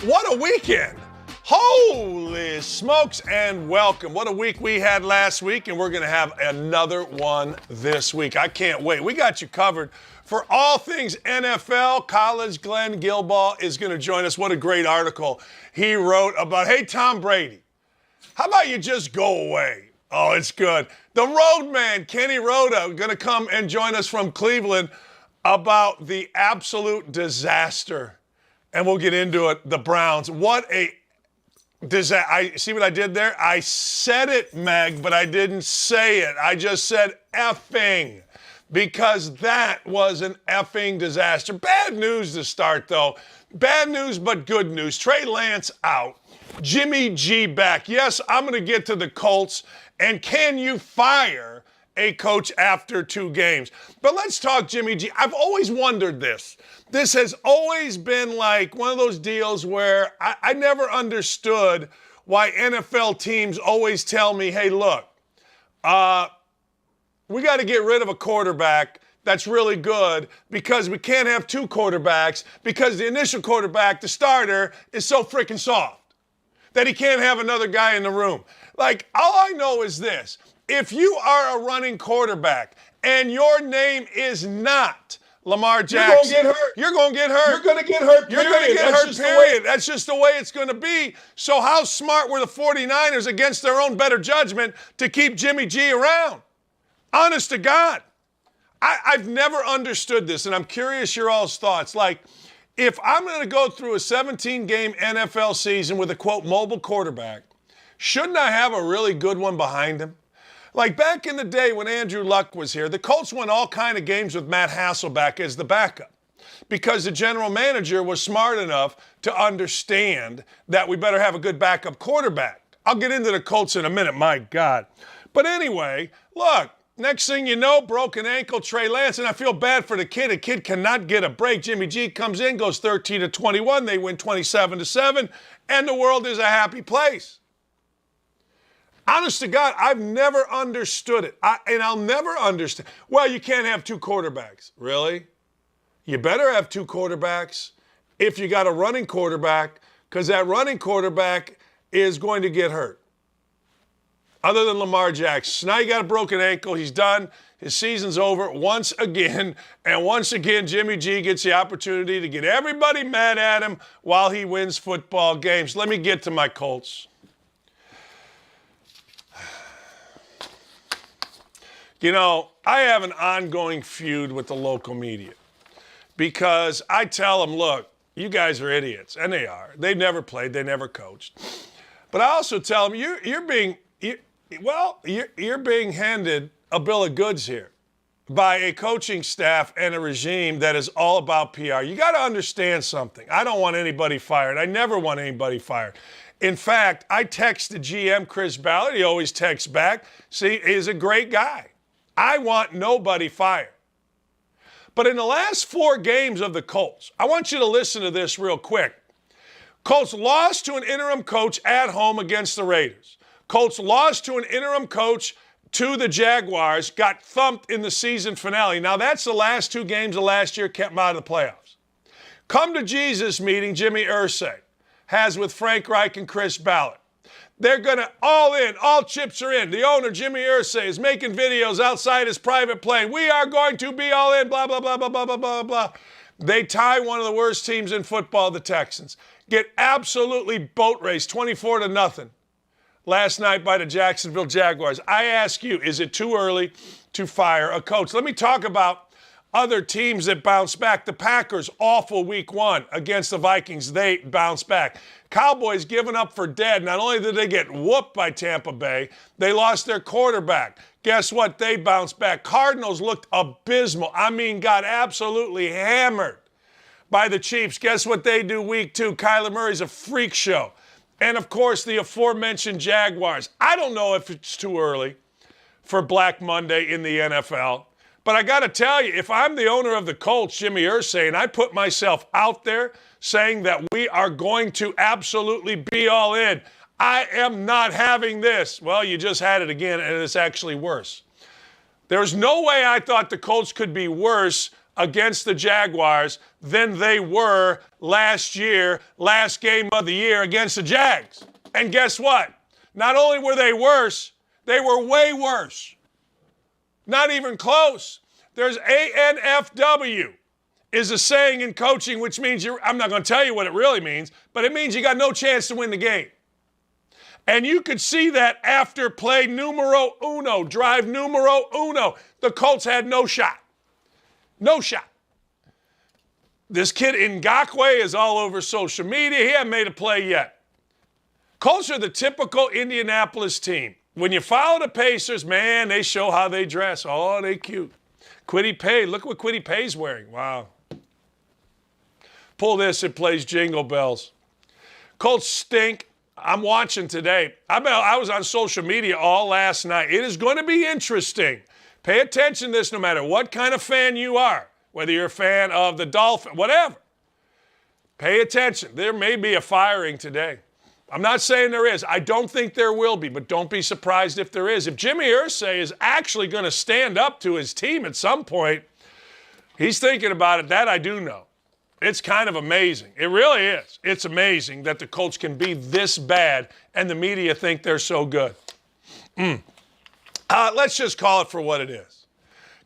What a weekend. Holy smokes and welcome. What a week we had last week, and we're going to have another one this week. I can't wait. We got you covered for all things NFL. College Glenn Gilbaugh is going to join us. What a great article he wrote about, hey, Tom Brady, how about you just go away? Oh, it's good. The road man, Kenny Rhoda, going to come and join us from Cleveland about the absolute disaster. And we'll get into it. The Browns. What a disaster. I see what I did there? I said it, Meg, but I didn't say it. I just said effing, because that was an effing disaster. Bad news to start, though. Bad news, but good news. Trey Lance out. Jimmy G back. Yes, I'm going to get to the Colts. And can you fire a coach after 2 games? But let's talk Jimmy G. I've always wondered this. This has always been like one of those deals where I never understood why NFL teams always tell me, hey, look, we got to get rid of a quarterback that's really good because we can't have 2 quarterbacks because the initial quarterback, the starter, is so freaking soft that he can't have another guy in the room. Like, all I know is this. If you are a running quarterback and your name is not Lamar Jackson, you're going to get hurt. You're going to get hurt. You're going to get hurt, period. That's just the way it's going to be. So how smart were the 49ers against their own better judgment to keep Jimmy G around? Honest to God. I've never understood this, and I'm curious your all's thoughts. Like, if I'm going to go through a 17-game NFL season with a, quote, mobile quarterback, shouldn't I have a really good one behind him? Like back in the day when Andrew Luck was here, the Colts won all kind of games with Matt Hasselbeck as the backup because the general manager was smart enough to understand that we better have a good backup quarterback. I'll get into the Colts in a minute, my God. But anyway, look, next thing you know, broken ankle, Trey Lance, and I feel bad for the kid. A kid cannot get a break. Jimmy G comes in, goes 13-21. They win 27-7, and the world is a happy place. Honest to God, I've never understood it. And I'll never understand. Well, you can't have 2 quarterbacks. Really? You better have 2 quarterbacks if you got a running quarterback, because that running quarterback is going to get hurt. Other than Lamar Jackson. So now you got a broken ankle. He's done. His season's over once again. And once again, Jimmy G gets the opportunity to get everybody mad at him while he wins football games. Let me get to my Colts. You know, I have an ongoing feud with the local media because I tell them, look, you guys are idiots, and they are. They've never played, they never coached. But I also tell them, you're being handed a bill of goods here by a coaching staff and a regime that is all about PR. You got to understand something. I don't want anybody fired. I never want anybody fired. In fact, I text the GM, Chris Ballard. He always texts back. See, he's a great guy. I want nobody fired. But in the last 4 games of the Colts, I want you to listen to this real quick. Colts lost to an interim coach at home against the Raiders. Colts lost to an interim coach to the Jaguars, got thumped in the season finale. Now, that's the last 2 games of last year kept them out of the playoffs. Come to Jesus meeting Jimmy Irsay has with Frank Reich and Chris Ballard. They're going to all in. All chips are in. The owner, Jimmy Irsay, is making videos outside his private plane. We are going to be all in, blah, blah, blah, blah, blah, blah, blah, blah. They tie one of the worst teams in football, the Texans. Get absolutely boat raced, 24-0, last night by the Jacksonville Jaguars. I ask you, is it too early to fire a coach? Let me talk about other teams that bounce back. The Packers, awful week 1 against the Vikings. They bounce back. Cowboys given up for dead. Not only did they get whooped by Tampa Bay, they lost their quarterback. Guess what? They bounced back. Cardinals looked abysmal. I mean, got absolutely hammered by the Chiefs. Guess what they do week 2? Kyler Murray's a freak show. And, of course, the aforementioned Jaguars. I don't know if it's too early for Black Monday in the NFL. But I got to tell you, if I'm the owner of the Colts, Jimmy Irsay, and I put myself out there saying that we are going to absolutely be all in, I am not having this. Well, you just had it again, and it's actually worse. There's no way I thought the Colts could be worse against the Jaguars than they were last year, last game of the year against the Jags. And guess what? Not only were they worse, they were way worse. Not even close. There's ANFW is a saying in coaching, which means I'm not going to tell you what it really means, but it means you got no chance to win the game. And you could see that after play numero uno, drive numero uno, the Colts had no shot. No shot. This kid Ngakoue is all over social media. He hasn't made a play yet. Colts are the typical Indianapolis team. When you follow the Pacers, man, they show how they dress. Oh, they cute. Kwity Paye, look what Kwity Paye's wearing. Wow. Pull this, it plays Jingle Bells. Colts stink. I'm watching today. I was on social media all last night. It is going to be interesting. Pay attention to this no matter what kind of fan you are, whether you're a fan of the Dolphins, whatever. Pay attention. There may be a firing today. I'm not saying there is. I don't think there will be, but don't be surprised if there is. If Jimmy Irsay is actually going to stand up to his team at some point, he's thinking about it. That I do know. It's kind of amazing. It really is. It's amazing that the Colts can be this bad and the media think they're so good. Let's just call it for what it is.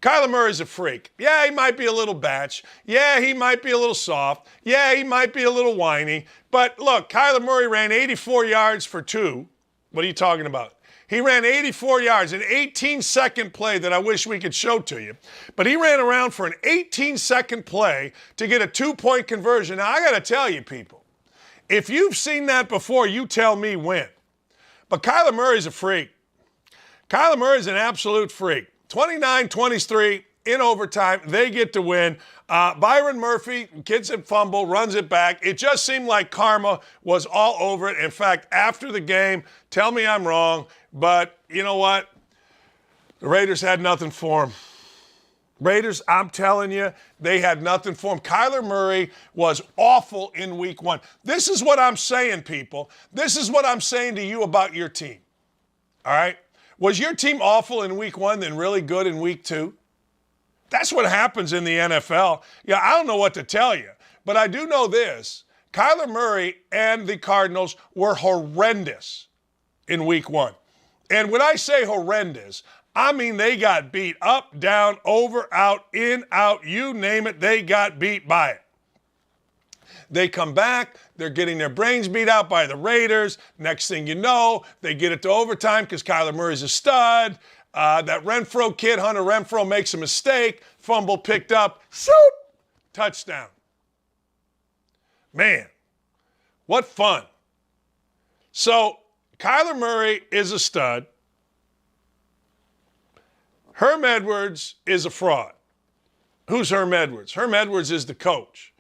Kyler Murray's a freak. Yeah, he might be a little batch. Yeah, he might be a little soft. Yeah, he might be a little whiny. But look, Kyler Murray ran 84 yards for 2. What are you talking about? He ran 84 yards, an 18-second play that I wish we could show to you. But he ran around for an 18-second play to get a 2-point conversion. Now, I got to tell you, people, if you've seen that before, you tell me when. But Kyler Murray's a freak. Kyler Murray's an absolute freak. 29-23 in overtime. They get to win. Byron Murphy gets it fumble, runs it back. It just seemed like karma was all over it. In fact, after the game, tell me I'm wrong, but you know what? The Raiders had nothing for him. Raiders, I'm telling you, they had nothing for him. Kyler Murray was awful in week 1. This is what I'm saying, people. This is what I'm saying to you about your team. All right? Was your team awful in week 1 then really good in week 2? That's what happens in the NFL. Yeah, I don't know what to tell you, but I do know this. Kyler Murray and the Cardinals were horrendous in week 1. And when I say horrendous, I mean they got beat up, down, over, out, in, out, you name it, they got beat by it. They come back, they're getting their brains beat out by the Raiders. Next thing you know, they get it to overtime because Kyler Murray's a stud. That Renfro kid, Hunter Renfro, makes a mistake. Fumble picked up. Shoot! Touchdown. Man, what fun. So, Kyler Murray is a stud. Herm Edwards is a fraud. Who's Herm Edwards? Herm Edwards is the coach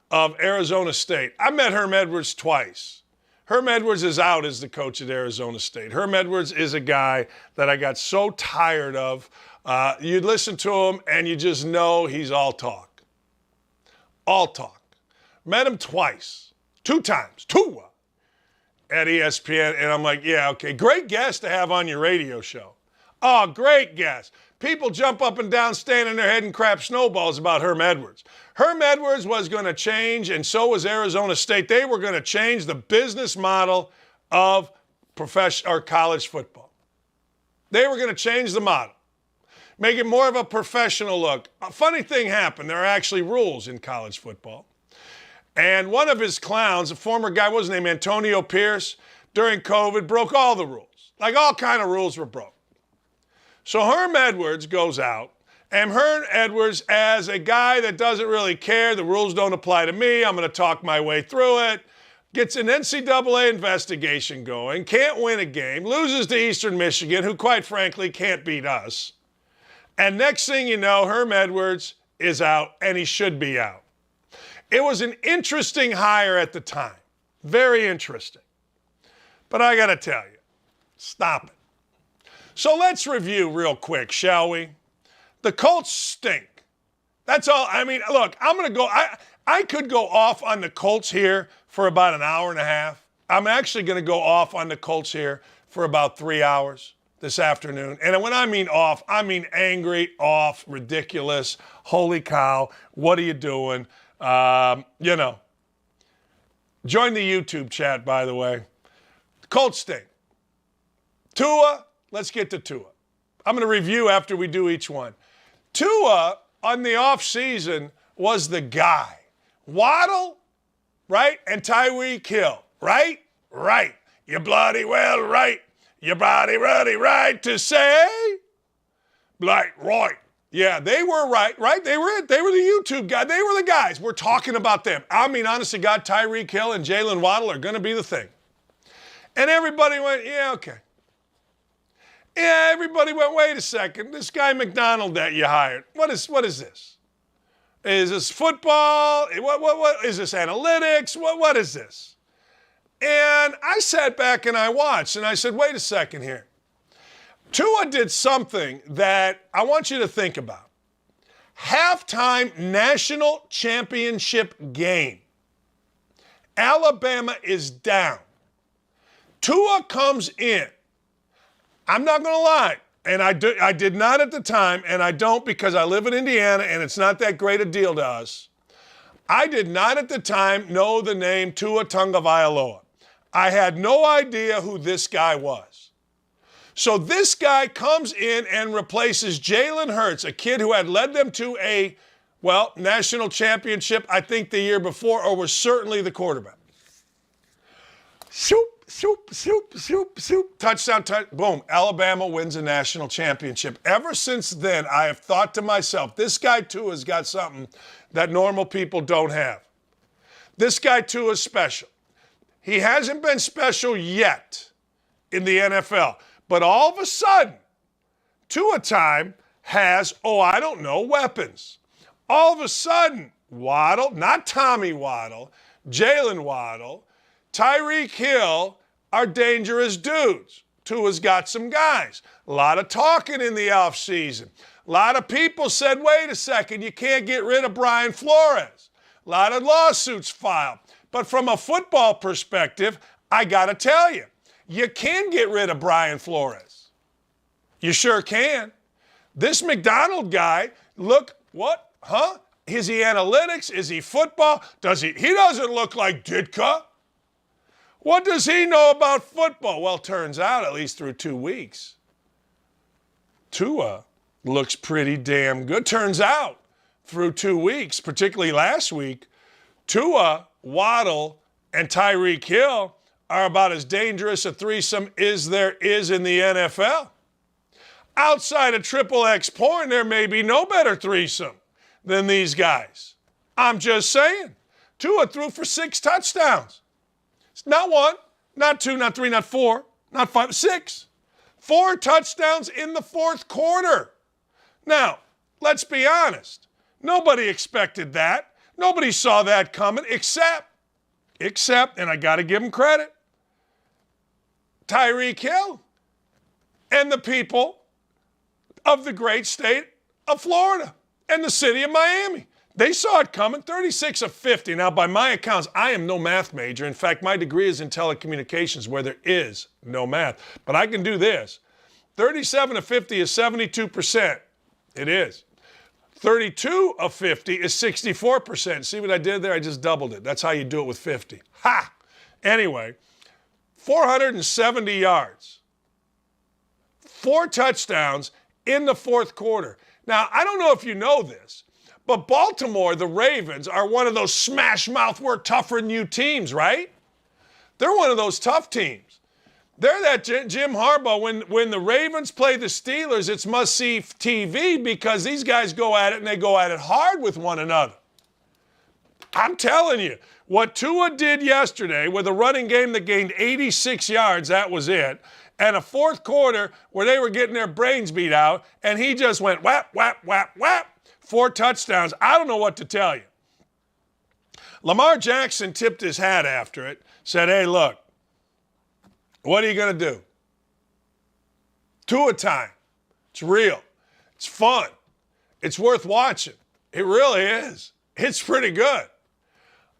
of Arizona State. I met Herm Edwards twice. Herm Edwards is out as the coach at Arizona State. Herm Edwards is a guy that I got so tired of. You listen to him and you just know he's all talk. All talk. Met him twice. 2 times. 2 at ESPN. And I'm like, yeah, okay. Great guest to have on your radio show. Oh, great guest. People jump up and down, stand in their head and crap snowballs about Herm Edwards. Herm Edwards was going to change, and so was Arizona State. They were going to change the business model of professional or college football. They were going to change the model, make it more of a professional look. A funny thing happened. There are actually rules in college football. And one of his clowns, a former guy, what was his name, Antonio Pierce, during COVID, broke all the rules. Like all kind of rules were broke. So Herm Edwards goes out, and Herm Edwards, as a guy that doesn't really care, the rules don't apply to me, I'm going to talk my way through it, gets an NCAA investigation going, can't win a game, loses to Eastern Michigan, who quite frankly can't beat us. And next thing you know, Herm Edwards is out, and he should be out. It was an interesting hire at the time. Very interesting. But I got to tell you, stop it. So let's review real quick, shall we? The Colts stink. That's all. I mean, look, I'm going to go. I could go off on the Colts here for about an hour and a half. I'm actually going to go off on the Colts here for about 3 hours. this afternoon. And when I mean off, I mean angry, off, ridiculous. Holy cow, what are you doing? You know. Join the YouTube chat, by the way. Cold State. Tua, let's get to Tua. I'm going to review after we do each one. Tua, on the offseason, was the guy. Waddle, right? And Tyreek Hill, right? Right. You're bloody well right. Your body ready right to say? Like, right. Yeah, they were right? They were it. They were the YouTube guy. They were the guys. We're talking about them. I mean, honestly, God, Tyreek Hill and Jalen Waddle are going to be the thing. And everybody went, yeah, okay. Yeah, everybody went, wait a second. This guy McDonald that you hired, what is this? Is this football? What is this analytics? What is this? And I sat back and I watched, and I said, wait a second here. Tua did something that I want you to think about. Halftime national championship game. Alabama is down. Tua comes in. I'm not going to lie, and I did not at the time, and I don't because I live in Indiana, and it's not that great a deal to us. I did not at the time know the name Tua Tagovailoa. I had no idea who this guy was. So this guy comes in and replaces Jalen Hurts, a kid who had led them to a, national championship, I think the year before, or was certainly the quarterback. Shoop, touchdown, boom. Alabama wins a national championship. Ever since then, I have thought to myself, this guy too has got something that normal people don't have. This guy too is special. He hasn't been special yet in the NFL. But all of a sudden, Tua time has, weapons. All of a sudden, Waddle, not Tommy Waddle, Jalen Waddle, Tyreek Hill are dangerous dudes. Tua's got some guys. A lot of talking in the offseason. A lot of people said, wait a second, you can't get rid of Brian Flores. A lot of lawsuits filed. But from a football perspective, I got to tell you, you can get rid of Brian Flores. You sure can. This McDonald guy, look, what? Huh? Is he analytics? Is he football? He doesn't look like Ditka. What does he know about football? Well, turns out, at least through 2 weeks, Tua looks pretty damn good. Turns out, through 2 weeks, particularly last week, Tua, Waddle, and Tyreek Hill are about as dangerous a threesome as there is in the NFL. Outside of triple X porn, there may be no better threesome than these guys. I'm just saying. Tua threw for 6 touchdowns. Not 1, not 2, not 3, not 4, not 5, 6. 4 touchdowns in the fourth quarter. Now, let's be honest. Nobody expected that. Nobody saw that coming except, and I got to give him credit, Tyreek Hill and the people of the great state of Florida and the city of Miami. They saw it coming, 36 of 50. Now, by my accounts, I am no math major. In fact, my degree is in telecommunications where there is no math. But I can do this. 37 of 50 is 72%. It is. 32 of 50 is 64%. See what I did there? I just doubled it. That's how you do it with 50. Ha! Anyway, 470 yards, 4 touchdowns in the fourth quarter. Now, I don't know if you know this, but Baltimore, the Ravens, are one of those smash-mouth, we're tougher than you teams, right? They're one of those tough teams. They're that Jim Harbaugh. When the Ravens play the Steelers, it's must-see TV because these guys go at it, and they go at it hard with one another. I'm telling you, what Tua did yesterday with a running game that gained 86 yards, that was it, and a fourth quarter where they were getting their brains beat out, and he just went whap, whap, whap, whap, 4 touchdowns. I don't know what to tell you. Lamar Jackson tipped his hat after it, said, hey, look, what are you going to do? Tua time. It's real. It's fun. It's worth watching. It really is. It's pretty good.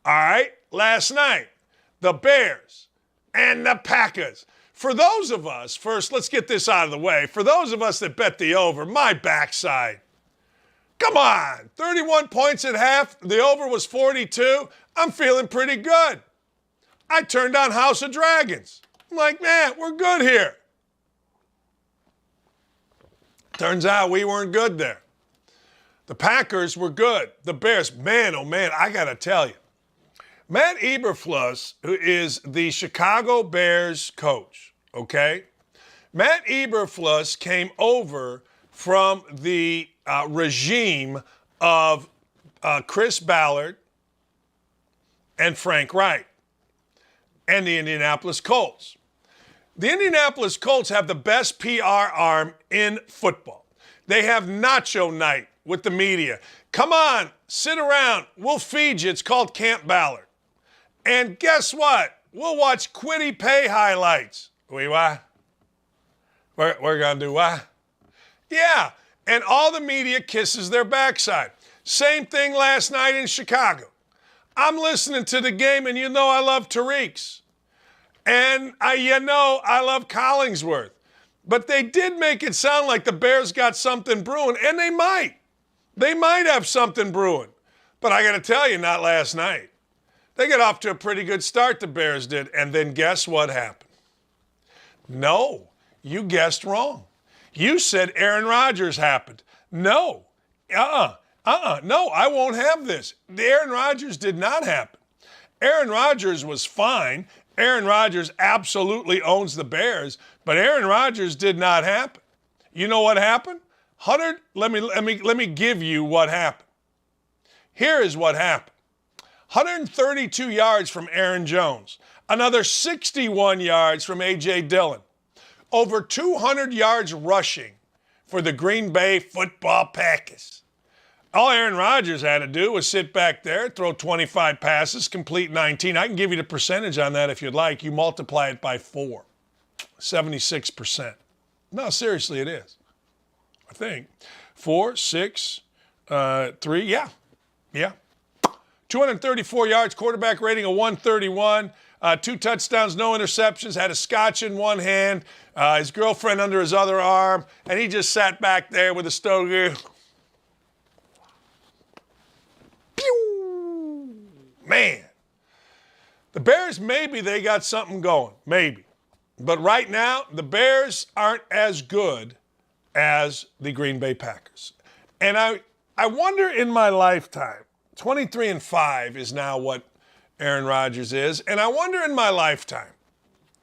All right, last night, the Bears and the Packers. For those of us, first, let's get this out of the way. For those of us that bet the over, my backside. Come on, 31 points at half. The over was 42. I'm feeling pretty good. I turned on House of Dragons. I'm like, man, we're good here. Turns out we weren't good there. The Packers were good. The Bears, man, oh man, I got to tell you. Matt Eberflus, who is the Chicago Bears coach, okay? Matt Eberflus came over from the regime of Chris Ballard and Frank Reich and the Indianapolis Colts. The Indianapolis Colts have the best PR arm in football. They have Nacho Night with the media. Come on, sit around. We'll feed you. It's called Camp Ballard. And guess what? We'll watch Quiddy Pay highlights. We what? We're going to do what? Yeah, and all the media kisses their backside. Same thing last night in Chicago. I'm listening to the game, and you know I love Tariq's. And I love Collingsworth. But they did make it sound like the Bears got something brewing, and they might. They might have something brewing. But I got to tell you, not last night. They got off to a pretty good start, the Bears did. And then guess what happened? No, you guessed wrong. You said Aaron Rodgers happened. No, no, I won't have this. The Aaron Rodgers did not happen. Aaron Rodgers was fine. Aaron Rodgers absolutely owns the Bears, but Aaron Rodgers did not happen. You know what happened? Let me give you what happened. Here is what happened. 132 yards from Aaron Jones. Another 61 yards from A.J. Dillon. Over 200 yards rushing for the Green Bay Football Packers. All Aaron Rodgers had to do was sit back there, throw 25 passes, complete 19. I can give you the percentage on that if you'd like. You multiply it by 4. 76%. No, seriously, it is. I think. 4, 6, 3, yeah. 234 yards, quarterback rating of 131, 2 touchdowns, no interceptions, had a scotch in one hand, his girlfriend under his other arm, and he just sat back there with a stogie. Pew! Man. The Bears, maybe they got something going, maybe. But right now, the Bears aren't as good as the Green Bay Packers. And I wonder in my lifetime, 23-5 is now what Aaron Rodgers is. And I wonder in my lifetime,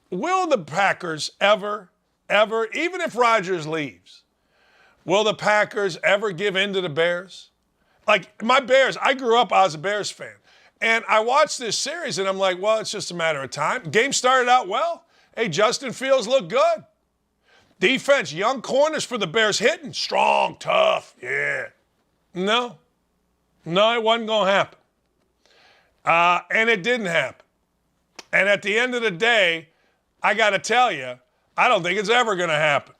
will the Packers ever, even if Rodgers leaves, will the Packers ever give in to the Bears? Like, my Bears, I grew up, I was a Bears fan. And I watched this series, and I'm like, well, it's just a matter of time. Game started out well. Hey, Justin Fields looked good. Defense, young corners for the Bears hitting. Strong, tough, yeah. No, it wasn't going to happen. And it didn't happen. And at the end of the day, I got to tell you, I don't think it's ever going to happen.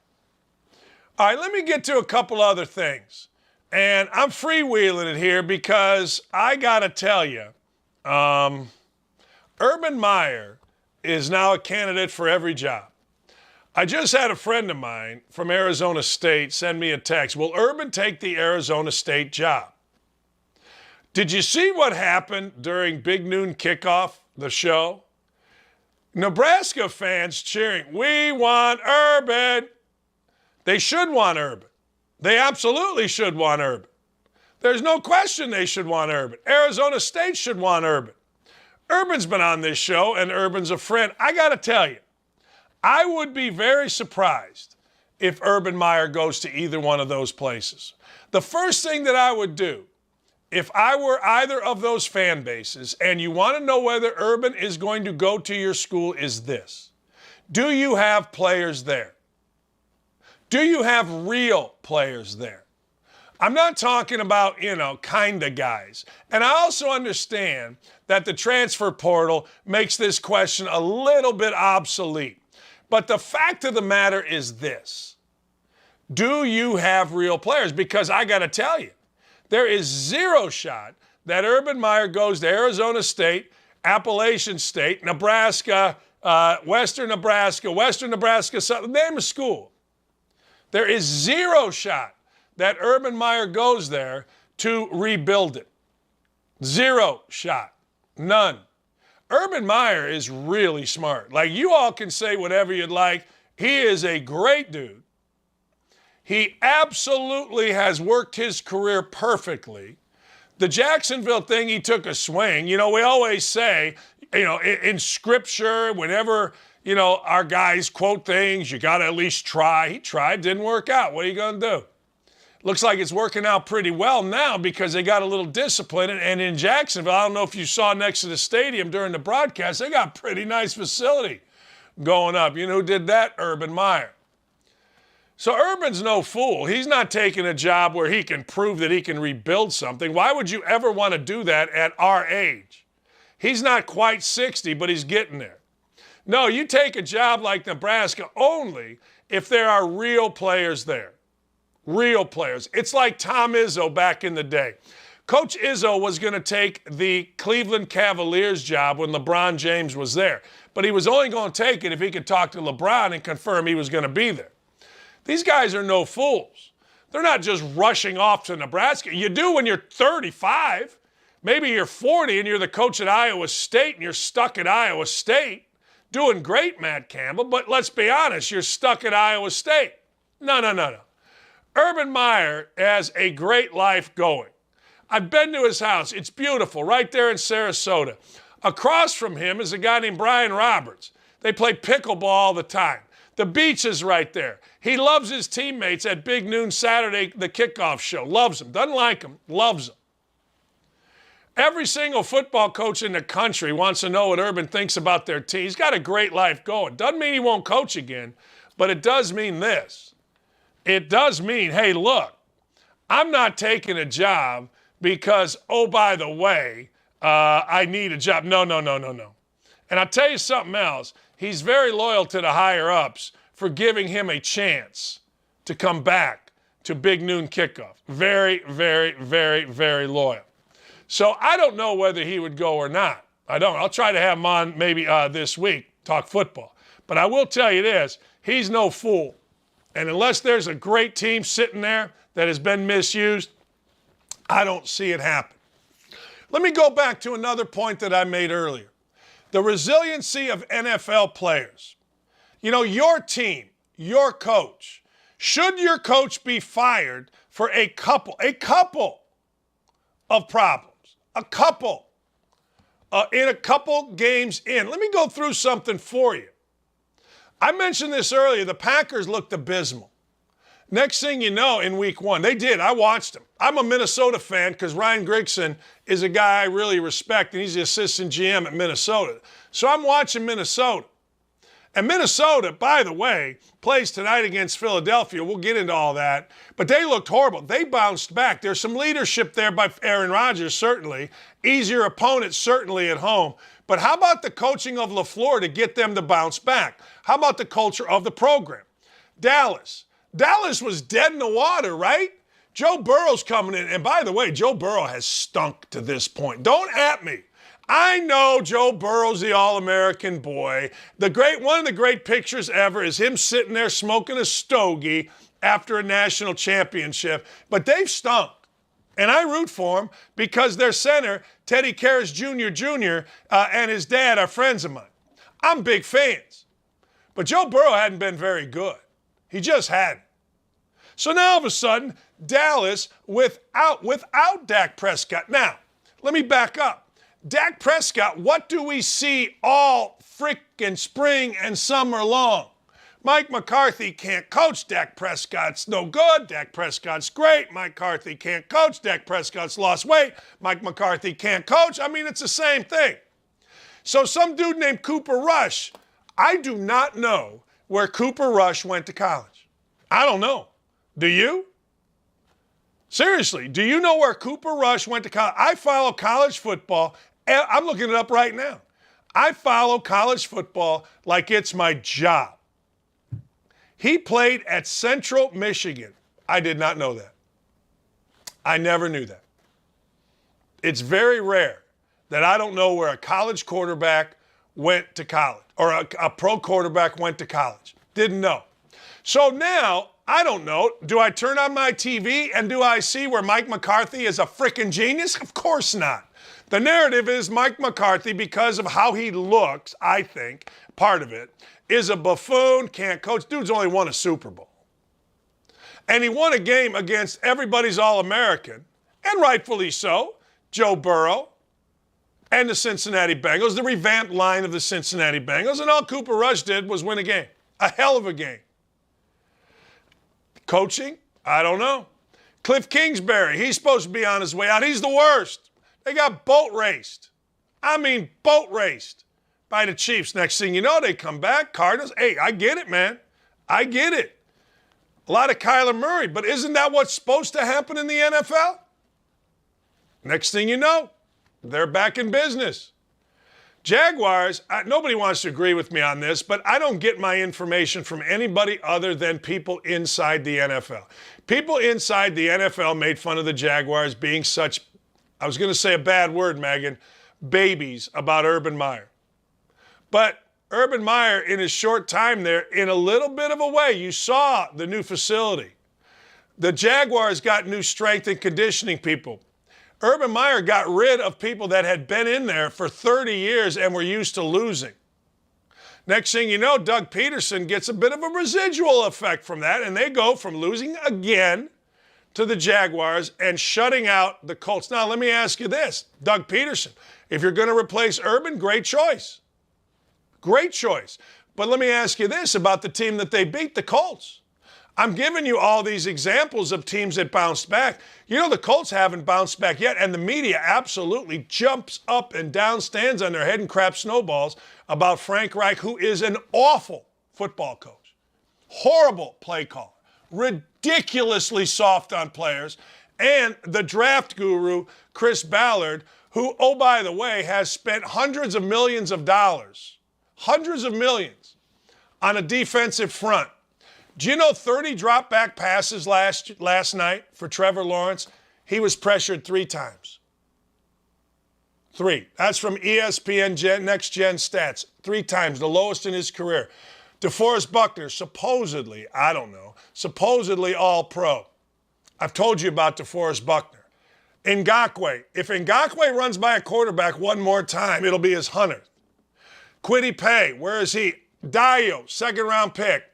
All right, let me get to a couple other things. And I'm freewheeling it here because I got to tell you, Urban Meyer is now a candidate for every job. I just had a friend of mine from Arizona State send me a text. Will Urban take the Arizona State job? Did you see what happened during Big Noon Kickoff, the show? Nebraska fans cheering, we want Urban. They should want Urban. They absolutely should want Urban. There's no question they should want Urban. Arizona State should want Urban. Urban's been on this show, and Urban's a friend. I got to tell you, I would be very surprised if Urban Meyer goes to either one of those places. The first thing that I would do, if I were either of those fan bases, and you want to know whether Urban is going to go to your school, is this. Do you have players there? Do you have real players there? I'm not talking about, kind of guys. And I also understand that the transfer portal makes this question a little bit obsolete. But the fact of the matter is this. Do you have real players? Because I got to tell you, there is zero shot that Urban Meyer goes to Arizona State, Appalachian State, Nebraska, Western Nebraska, name a school. There is zero shot that Urban Meyer goes there to rebuild it. Zero shot. None. Urban Meyer is really smart. Like, you all can say whatever you'd like. He is a great dude. He absolutely has worked his career perfectly. The Jacksonville thing, he took a swing. You know, we always say, you know, in scripture, whenever, you know, our guys quote things, you got to at least try. He tried, didn't work out. What are you going to do? Looks like it's working out pretty well now because they got a little discipline. And in Jacksonville, I don't know if you saw next to the stadium during the broadcast, they got a pretty nice facility going up. You know who did that? Urban Meyer. So Urban's no fool. He's not taking a job where he can prove that he can rebuild something. Why would you ever want to do that at our age? He's not quite 60, but he's getting there. No, you take a job like Nebraska only if there are real players there. Real players. It's like Tom Izzo back in the day. Coach Izzo was going to take the Cleveland Cavaliers job when LeBron James was there. But he was only going to take it if he could talk to LeBron and confirm he was going to be there. These guys are no fools. They're not just rushing off to Nebraska. You do when you're 35. Maybe you're 40 and you're the coach at Iowa State and you're stuck at Iowa State. Doing great, Matt Campbell, but let's be honest, you're stuck at Iowa State. No. Urban Meyer has a great life going. I've been to his house. It's beautiful, right there in Sarasota. Across from him is a guy named Brian Roberts. They play pickleball all the time. The beach is right there. He loves his teammates at Big Noon Saturday, the kickoff show. Loves them. Doesn't like them. Loves them. Every single football coach in the country wants to know what Urban thinks about their team. He's got a great life going. Doesn't mean he won't coach again, but it does mean this. It does mean, hey, look, I'm not taking a job because, oh, by the way, I need a job. No. And I'll tell you something else. He's very loyal to the higher-ups for giving him a chance to come back to Big Noon Kickoff. Very, very, very, very loyal. So I don't know whether he would go or not. I don't. I'll try to have him on maybe this week, talk football. But I will tell you this, he's no fool. And unless there's a great team sitting there that has been misused, I don't see it happen. Let me go back to another point that I made earlier. The resiliency of NFL players. You know, your team, your coach, should your coach be fired for a couple of problems, in a couple games in. Let me go through something for you. I mentioned this earlier. The Packers looked abysmal. Next thing you know, in week one, they did. I watched them. I'm a Minnesota fan because Ryan Grigson is a guy I really respect, and he's the assistant GM at Minnesota. So I'm watching Minnesota. And Minnesota, by the way, plays tonight against Philadelphia. We'll get into all that. But they looked horrible. They bounced back. There's some leadership there by Aaron Rodgers, certainly. Easier opponent, certainly at home. But how about the coaching of LaFleur to get them to bounce back? How about the culture of the program? Dallas was dead in the water, right? Joe Burrow's coming in. And by the way, Joe Burrow has stunk to this point. Don't at me. I know Joe Burrow's the All-American boy. One of the great pictures ever is him sitting there smoking a stogie after a national championship. But they've stunk. And I root for him because their center, Teddy Karras Jr., and his dad are friends of mine. I'm big fans. But Joe Burrow hadn't been very good. He just hadn't. So now all of a sudden, Dallas without Dak Prescott. Now, let me back up. Dak Prescott, what do we see all frickin' spring and summer long? Mike McCarthy can't coach. Dak Prescott's no good. Dak Prescott's great. Mike McCarthy can't coach. Dak Prescott's lost weight. Mike McCarthy can't coach. I mean, it's the same thing. So some dude named Cooper Rush, I do not know where Cooper Rush went to college. I don't know. Do you? Seriously, do you know where Cooper Rush went to college? I follow college football. I'm looking it up right now. I follow college football like it's my job. He played at Central Michigan. I did not know that. I never knew that. It's very rare that I don't know where a college quarterback went to college, or a pro quarterback went to college. Didn't know. So now, I don't know. Do I turn on my TV and do I see where Mike McCarthy is a freaking genius? Of course not. The narrative is Mike McCarthy, because of how he looks, I think, part of it, is a buffoon, can't coach. Dude's only won a Super Bowl. And he won a game against everybody's All-American, and rightfully so, Joe Burrow and the Cincinnati Bengals, the revamped line of the Cincinnati Bengals, and all Cooper Rush did was win a game. A hell of a game. Coaching? I don't know. Cliff Kingsbury, he's supposed to be on his way out. He's the worst. They got boat raced. I mean, boat raced by the Chiefs. Next thing you know, they come back. Cardinals. Hey, I get it, man. I get it. A lot of Kyler Murray, but isn't that what's supposed to happen in the NFL? Next thing you know, they're back in business. Jaguars, nobody wants to agree with me on this, but I don't get my information from anybody other than people inside the NFL. People inside the NFL made fun of the Jaguars being such, I was going to say a bad word, Megan, babies about Urban Meyer. But Urban Meyer, in his short time there, in a little bit of a way, you saw the new facility. The Jaguars got new strength and conditioning people. Urban Meyer got rid of people that had been in there for 30 years and were used to losing. Next thing you know, Doug Peterson gets a bit of a residual effect from that, and they go from losing again to the Jaguars and shutting out the Colts. Now, let me ask you this. Doug Peterson, if you're going to replace Urban, great choice. Great choice. But let me ask you this about the team that they beat, the Colts. I'm giving you all these examples of teams that bounced back. You know, the Colts haven't bounced back yet, and the media absolutely jumps up and down, stands on their head and craps snowballs about Frank Reich, who is an awful football coach. Horrible play caller. Ridiculously soft on players. And the draft guru, Chris Ballard, who, oh, by the way, has spent hundreds of millions of dollars, hundreds of millions, on a defensive front. Do you know 30 drop back passes last night for Trevor Lawrence? He was pressured 3 times. 3. That's from ESPN Next Gen Stats. 3 times, the lowest in his career. DeForest Buckner, supposedly, I don't know, supposedly all pro. I've told you about DeForest Buckner. Ngakoue, if Ngakoue runs by a quarterback one more time, it'll be his 100th. Kwity Paye, where is he? Dio, 2nd round pick.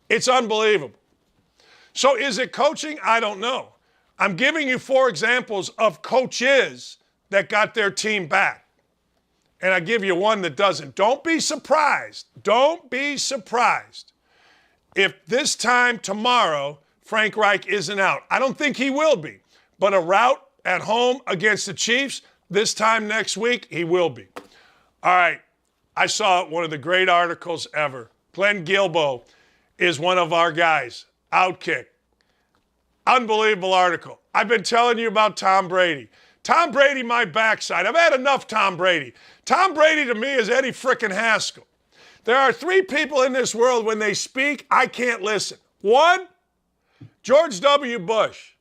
It's unbelievable. So is it coaching? I don't know. I'm giving you 4 examples of coaches that got their team back. And I give you one that doesn't. Don't be surprised. Don't be surprised if this time tomorrow Frank Reich isn't out. I don't think he will be. But a rout at home against the Chiefs, this time next week, he will be. All right. I saw one of the great articles ever. Glenn Guilbeau is one of our guys. Outkick. Unbelievable article. I've been telling you about Tom Brady. Tom Brady, my backside. I've had enough Tom Brady. Tom Brady to me is Eddie frickin' Haskell. There are 3 people in this world, when they speak, I can't listen. 1, George W. Bush.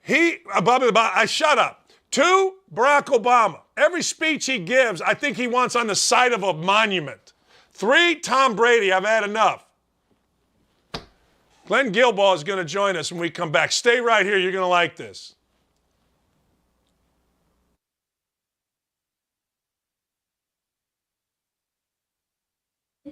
Shut up. 2, Barack Obama. Every speech he gives, I think he wants on the side of a monument. 3, Tom Brady. I've had enough. Glenn Guilbeau is going to join us when we come back. Stay right here. You're going to like this.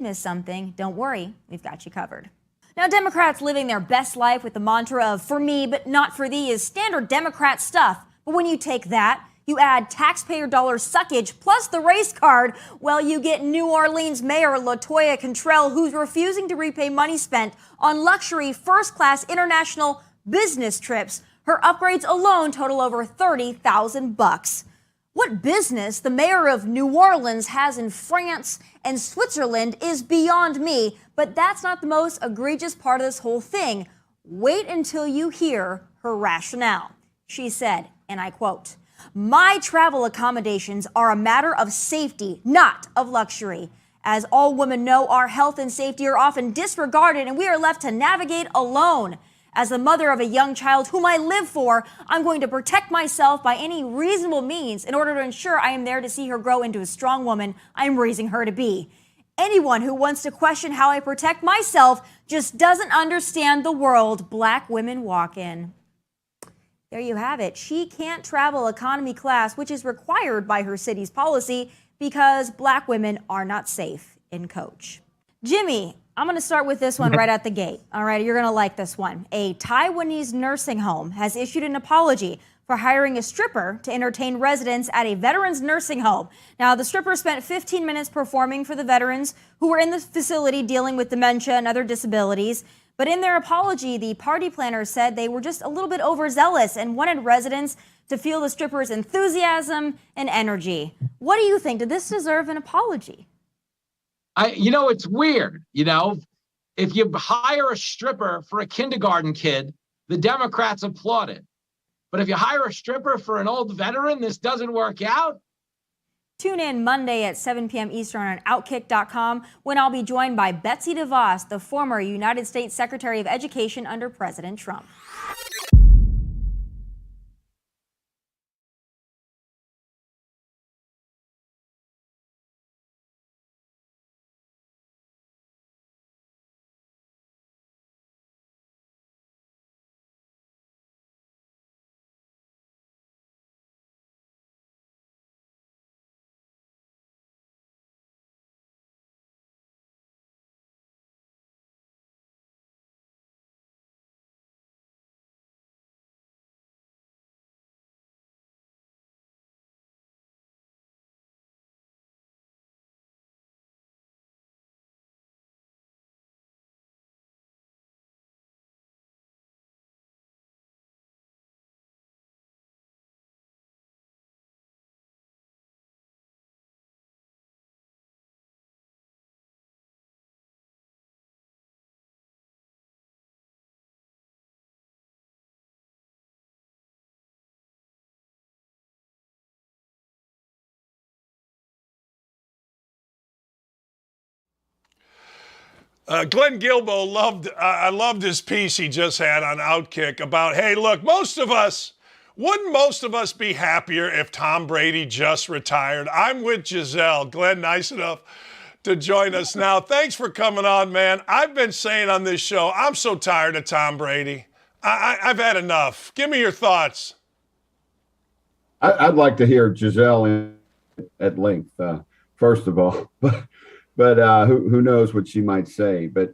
Miss something, don't worry, we've got you covered. Now, Democrats living their best life with the mantra of "for me, but not for thee" is standard Democrat stuff. But when you take that, you add taxpayer dollar suckage plus the race card, well, you get New Orleans Mayor LaToya Cantrell, who's refusing to repay money spent on luxury first-class international business trips. Her upgrades alone total over $30,000. What business the mayor of New Orleans has in France and Switzerland is beyond me, but that's not the most egregious part of this whole thing. Wait until you hear her rationale. She said, and I quote, "My travel accommodations are a matter of safety, not of luxury. As all women know, our health and safety are often disregarded and we are left to navigate alone. As the mother of a young child whom I live for, I'm going to protect myself by any reasonable means in order to ensure I am there to see her grow into a strong woman I'm raising her to be. Anyone who wants to question how I protect myself just doesn't understand the world black women walk in. There you have it. She can't travel economy class, which is required by her city's policy because black women are not safe in coach. Jimmy, I'm going to start with this one right at the gate. All right, you're going to like this one. A Taiwanese nursing home has issued an apology for hiring a stripper to entertain residents at a veterans nursing home. Now, the stripper spent 15 minutes performing for the veterans who were in the facility dealing with dementia and other disabilities. But in their apology, the party planners said they were just a little bit overzealous and wanted residents to feel the stripper's enthusiasm and energy. What do you think? Did this deserve an apology? It's weird. If you hire a stripper for a kindergarten kid, the Democrats applaud it. But if you hire a stripper for an old veteran, this doesn't work out. Tune in Monday at 7 p.m. Eastern on Outkick.com when I'll be joined by Betsy DeVos, the former United States Secretary of Education under President Trump. Glenn Gilbo I loved his piece he just had on Outkick about, hey, look, wouldn't most of us be happier if Tom Brady just retired? I'm with Giselle. Glenn, nice enough to join us now. Thanks for coming on, man. I've been saying on this show, I'm so tired of Tom Brady. I've had enough. Give me your thoughts. I'd like to hear Giselle at length, first of all. But who knows what she might say? But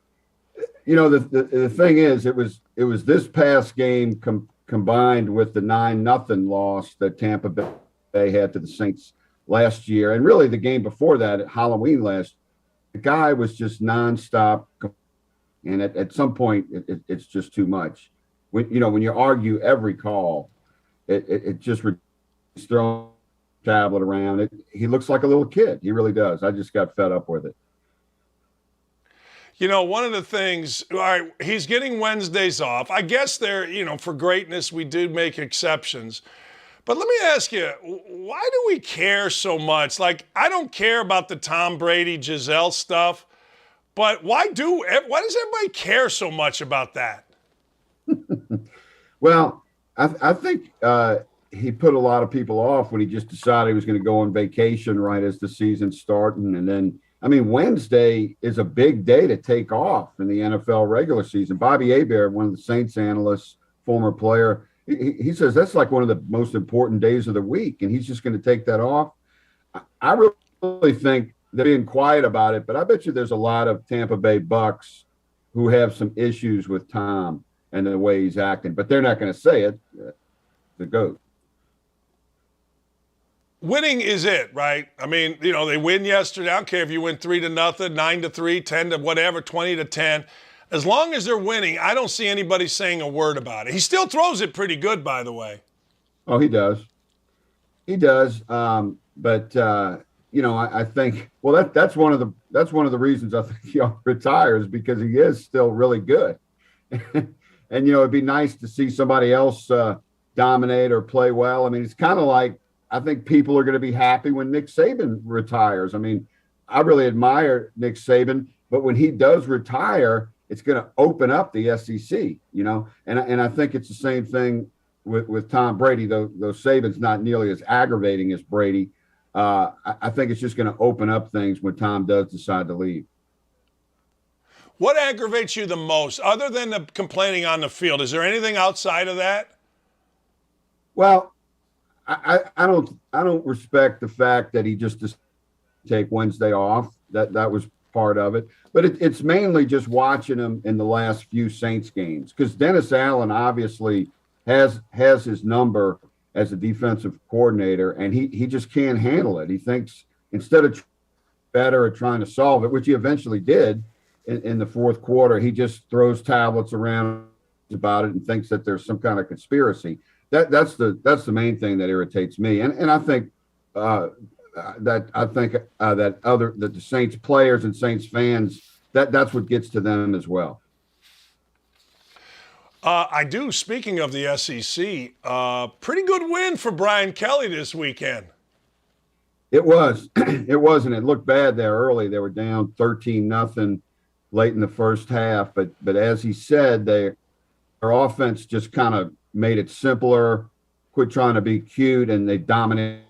the thing is, it was this past game combined with the 9-0 loss that Tampa Bay had to the Saints last year, and really the game before that at Halloween last. The guy was just nonstop, and at some point it's just too much. When you argue every call, it just throwing tablet around. He looks like a little kid. He really does. I just got fed up with it. One of the things, all right, he's getting Wednesdays off. I guess for greatness, we do make exceptions. But let me ask you, why do we care so much? Like, I don't care about the Tom Brady, Giselle stuff, but why does everybody care so much about that? Well, I think he put a lot of people off when he just decided he was going to go on vacation right as the season's starting. And then, Wednesday is a big day to take off in the NFL regular season. Bobby Hebert, one of the Saints analysts, former player, he says that's like one of the most important days of the week, and he's just going to take that off. I really think they're being quiet about it, but I bet you there's a lot of Tampa Bay Bucks who have some issues with Tom and the way he's acting, but they're not going to say it. The GOAT. Winning is it, right? They win yesterday. I don't care if you win 3-0, 9-3, 10 to whatever, 20-10. As long as they're winning, I don't see anybody saying a word about it. He still throws it pretty good, by the way. Oh, he does. He does. But I think that's one of the reasons I think he retires, because he is still really good. And it'd be nice to see somebody else dominate or play well. It's kind of like, I think people are going to be happy when Nick Saban retires. I really admire Nick Saban, but when he does retire, it's going to open up the SEC, and I think it's the same thing with Tom Brady, though Saban's not nearly as aggravating as Brady. I think it's just going to open up things when Tom does decide to leave. What aggravates you the most, other than the complaining on the field? Is there anything outside of that? Well, I don't respect the fact that he just decided to take Wednesday off. That was part of it, but it's mainly just watching him in the last few Saints games, because Dennis Allen obviously has his number as a defensive coordinator, and he just can't handle it. He thinks instead of better at trying to solve it, which he eventually did in the fourth quarter, he just throws tablets around about it and thinks that there's some kind of conspiracy. That's the main thing that irritates me, and I think that the Saints players and Saints fans, that's what gets to them as well. I do. Speaking of the SEC, pretty good win for Brian Kelly this weekend. It was. It wasn't. It looked bad there early. They were down 13-0 late in the first half, but as he said, their offense just kind of made it simpler, quit trying to be cute, and they dominated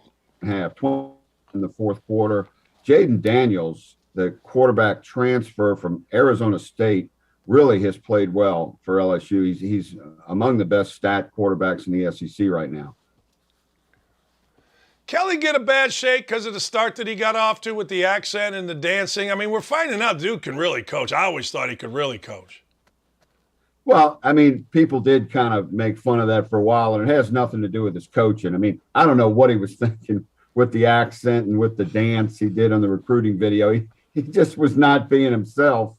half 20 in the fourth quarter. Jaden Daniels, the quarterback transfer from Arizona State, really has played well for LSU. He's among the best stat quarterbacks in the SEC right now. Kelly get a bad shake because of the start that he got off to with the accent and the dancing. I mean, we're finding out Duke can really coach. I always thought he could really coach. Well, I mean, people did kind of make fun of that for a while, and it has nothing to do with his coaching. I mean, I don't know what he was thinking with the accent and with the dance he did on the recruiting video. He just was not being himself.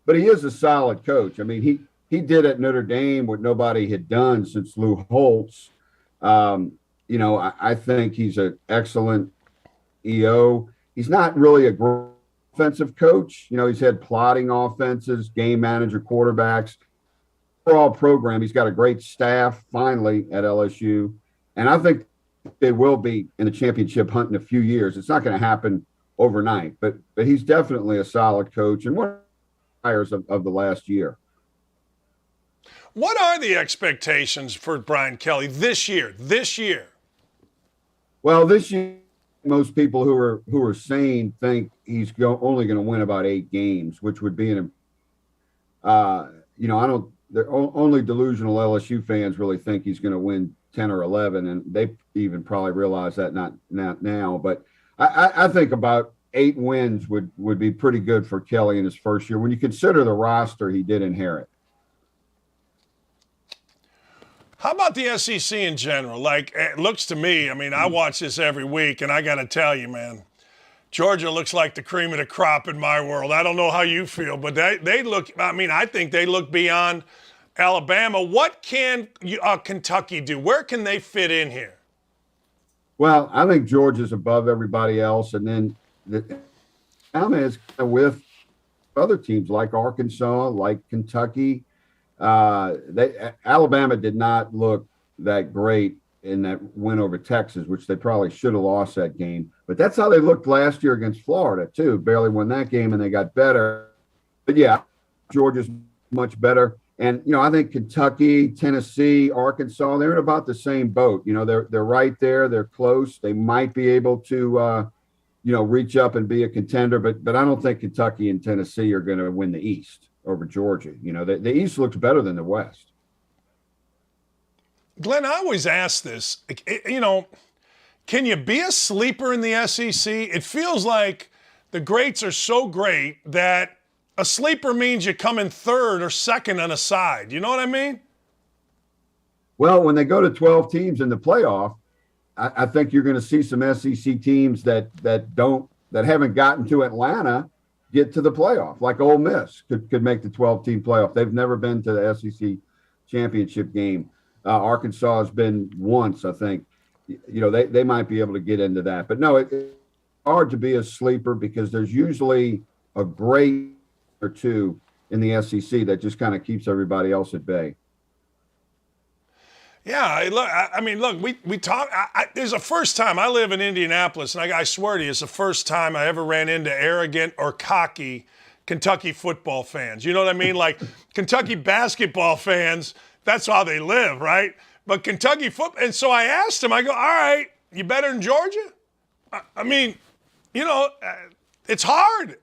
But he is a solid coach. I mean, he did at Notre Dame what nobody had done since Lou Holtz. I think he's an excellent EO. He's not really a great offensive coach. He's had plotting offenses, game manager quarterbacks. Overall program, he's got a great staff finally at LSU. And I think they will be in the championship hunt in a few years. It's not going to happen overnight, but he's definitely a solid coach and one of the hires of the last year. What are the expectations for Brian Kelly this year? Well, this year, most people who are sane think he's only going to win about 8 games, which would be they're only delusional LSU fans really think he's going to win 10 or 11, and they even probably realize that not now. But I think about 8 wins would be pretty good for Kelly in his first year when you consider the roster he did inherit. How about the SEC in general? Like, it looks to me, I mean, I watch this every week, and I got to tell you, man, Georgia looks like the cream of the crop in my world. I don't know how you feel, but they look, I think they look beyond Alabama. What can Kentucky do? Where can they fit in here? Well, I think Georgia's above everybody else, and then Alabama is with other teams like Arkansas, like Kentucky. Alabama did not look that great in that win over Texas, which they probably should have lost that game. But that's how they looked last year against Florida, too. Barely won that game, and they got better. But, yeah, Georgia's much better. And, I think Kentucky, Tennessee, Arkansas, they're in about the same boat. They're right there. They're close. They might be able to, reach up and be a contender. But I don't think Kentucky and Tennessee are going to win the East over Georgia. The East looks better than the West. Glenn, I always ask this, can you be a sleeper in the SEC? It feels like the greats are so great that a sleeper means you come in third or second on a side. You know what I mean? Well, when they go to 12 teams in the playoff, I think you're going to see some SEC teams that haven't gotten to Atlanta get to the playoff, like Ole Miss could make the 12-team playoff. They've never been to the SEC championship game. Arkansas has been once, I think. They might be able to get into that. But no, it's hard to be a sleeper because there's usually a great or two in the SEC that just kind of keeps everybody else at bay. Yeah, look, we talk. There's a first time. I live in Indianapolis, and I swear to you, it's the first time I ever ran into arrogant or cocky Kentucky football fans. You know what I mean? Like Kentucky basketball fans, that's how they live, right? But Kentucky football, and so I asked him, I go, all right, you better than Georgia? I mean, you know, it's hard.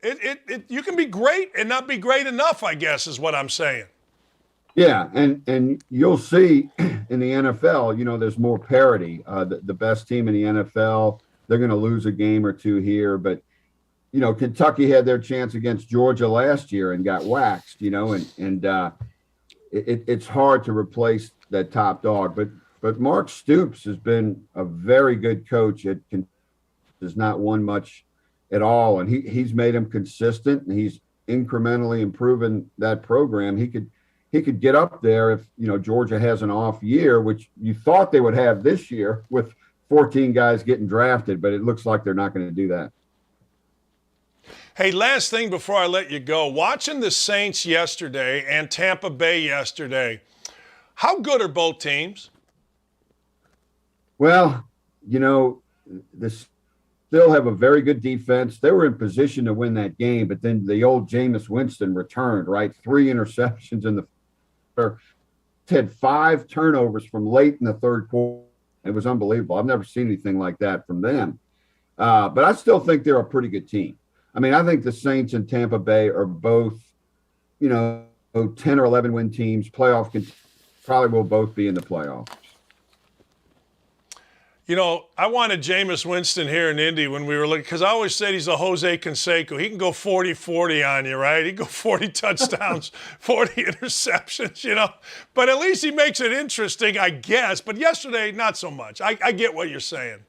You can be great and not be great enough, I guess, is what I'm saying. Yeah, and you'll see in the NFL, you know, there's more parity. The best team in the NFL, they're going to lose a game or two here, but you know, Kentucky had their chance against Georgia last year and got waxed. You know, and it's hard to replace that top dog. But Mark Stoops has been a very good coach. Has not won much at all, and he's made him consistent, and he's incrementally improving that program. He could get up there if, you know, Georgia has an off year, which you thought they would have this year with 14 guys getting drafted, but it looks like they're not going to do that. Hey, last thing before I let you go. Watching the Saints yesterday and Tampa Bay yesterday, how good are both teams? Well, you know, this still have a very good defense. They were in position to win that game, but then the old Jameis Winston returned, right? 3 interceptions in the first. Had 5 turnovers from late in the third quarter. It was unbelievable. I've never seen anything like that from them. But I still think they're a pretty good team. I mean, I think the Saints and Tampa Bay are both, you know, 10 or 11 win teams. Probably will both be in the playoffs. You know, I wanted Jameis Winston here in Indy when we were looking, because I always said he's a Jose Canseco. He can go 40-40 on you, right? He can go 40 touchdowns, 40 interceptions, you know. But at least he makes it interesting, I guess. But yesterday, not so much. I get what you're saying.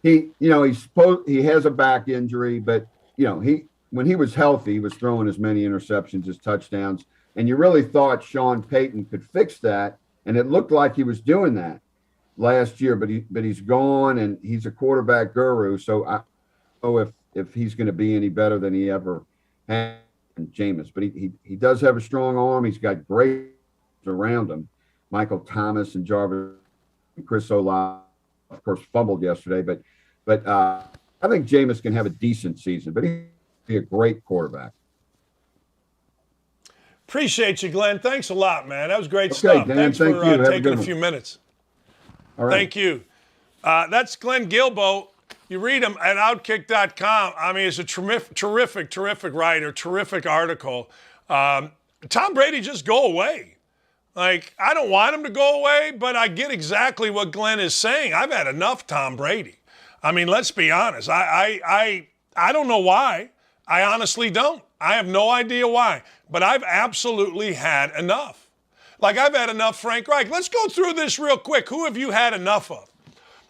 He has a back injury, but, you know, when he was healthy, he was throwing as many interceptions as touchdowns. And you really thought Sean Payton could fix that, and it looked like he was doing that last year, but he's gone, and he's a quarterback guru. So I don't know if he's going to be any better than he ever had in Jameis. But he does have a strong arm. He's got great around him. Michael Thomas and Jarvis, Chris Olave, of course, fumbled yesterday. But I think Jameis can have a decent season, but he'll be a great quarterback. Appreciate you, Glenn. Thanks a lot, man. That was great stuff. Dan, Thanks for taking a one. few minutes. All right. Thank you. That's Glenn Guilbeau. You read him at Outkick.com. I mean, he's a terrific writer, terrific article. Tom Brady, just go away. Like, I don't want him to go away, but I get exactly what Glenn is saying. I've had enough Tom Brady. I mean, let's be honest. I don't know why. I honestly don't. I have no idea why. But I've absolutely had enough. Like, I've had enough Frank Reich. Let's go through this real quick. Who have you had enough of?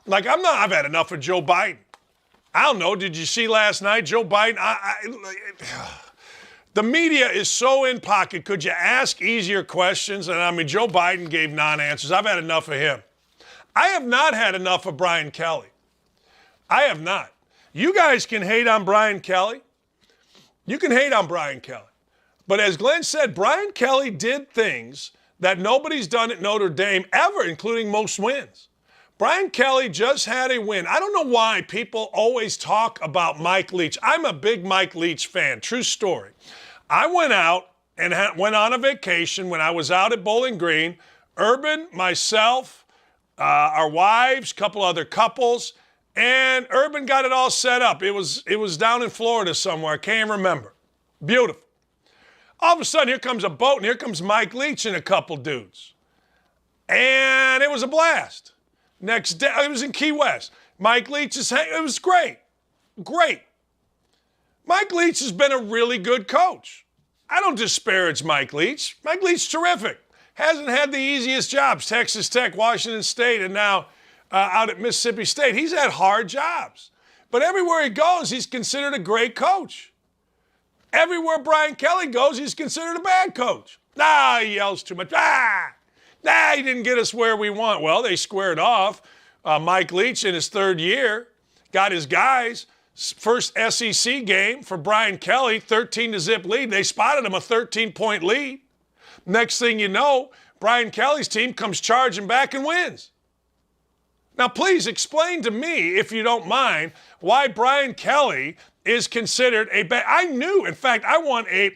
Like, I've had enough of Joe Biden. I don't know. Did you see last night, Joe Biden? The media is so in pocket. Could you ask easier questions? And I mean, Joe Biden gave non-answers. I've had enough of him. I have not had enough of Brian Kelly. I have not. You guys can hate on Brian Kelly. You can hate on Brian Kelly. But as Glenn said, Brian Kelly did things that nobody's done at Notre Dame ever, including most wins. Brian Kelly just had a win. I don't know why people always talk about Mike Leach. I'm a big Mike Leach fan. True story. I went out and went on a vacation when I was out at Bowling Green. Urban, myself, our wives, a couple other couples, and Urban got it all set up. It was down in Florida somewhere. I can't remember. Beautiful. All of a sudden, here comes a boat, and here comes Mike Leach and a couple dudes. And it was a blast. Next day, it was in Key West. Mike Leach it was great. Great. Mike Leach has been a really good coach. I don't disparage Mike Leach. Mike Leach's terrific. Hasn't had the easiest jobs. Texas Tech, Washington State, and now out at Mississippi State. He's had hard jobs. But everywhere he goes, he's considered a great coach. Everywhere Brian Kelly goes, he's considered a bad coach. He yells too much. He didn't get us where we want. Well, they squared off. Mike Leach in his third year got his guys. First SEC game for Brian Kelly, 13-0 lead. They spotted him a 13-point lead. Next thing you know, Brian Kelly's team comes charging back and wins. Now, please explain to me, if you don't mind, why Brian Kelly is considered a bet. I knew, in fact, I won a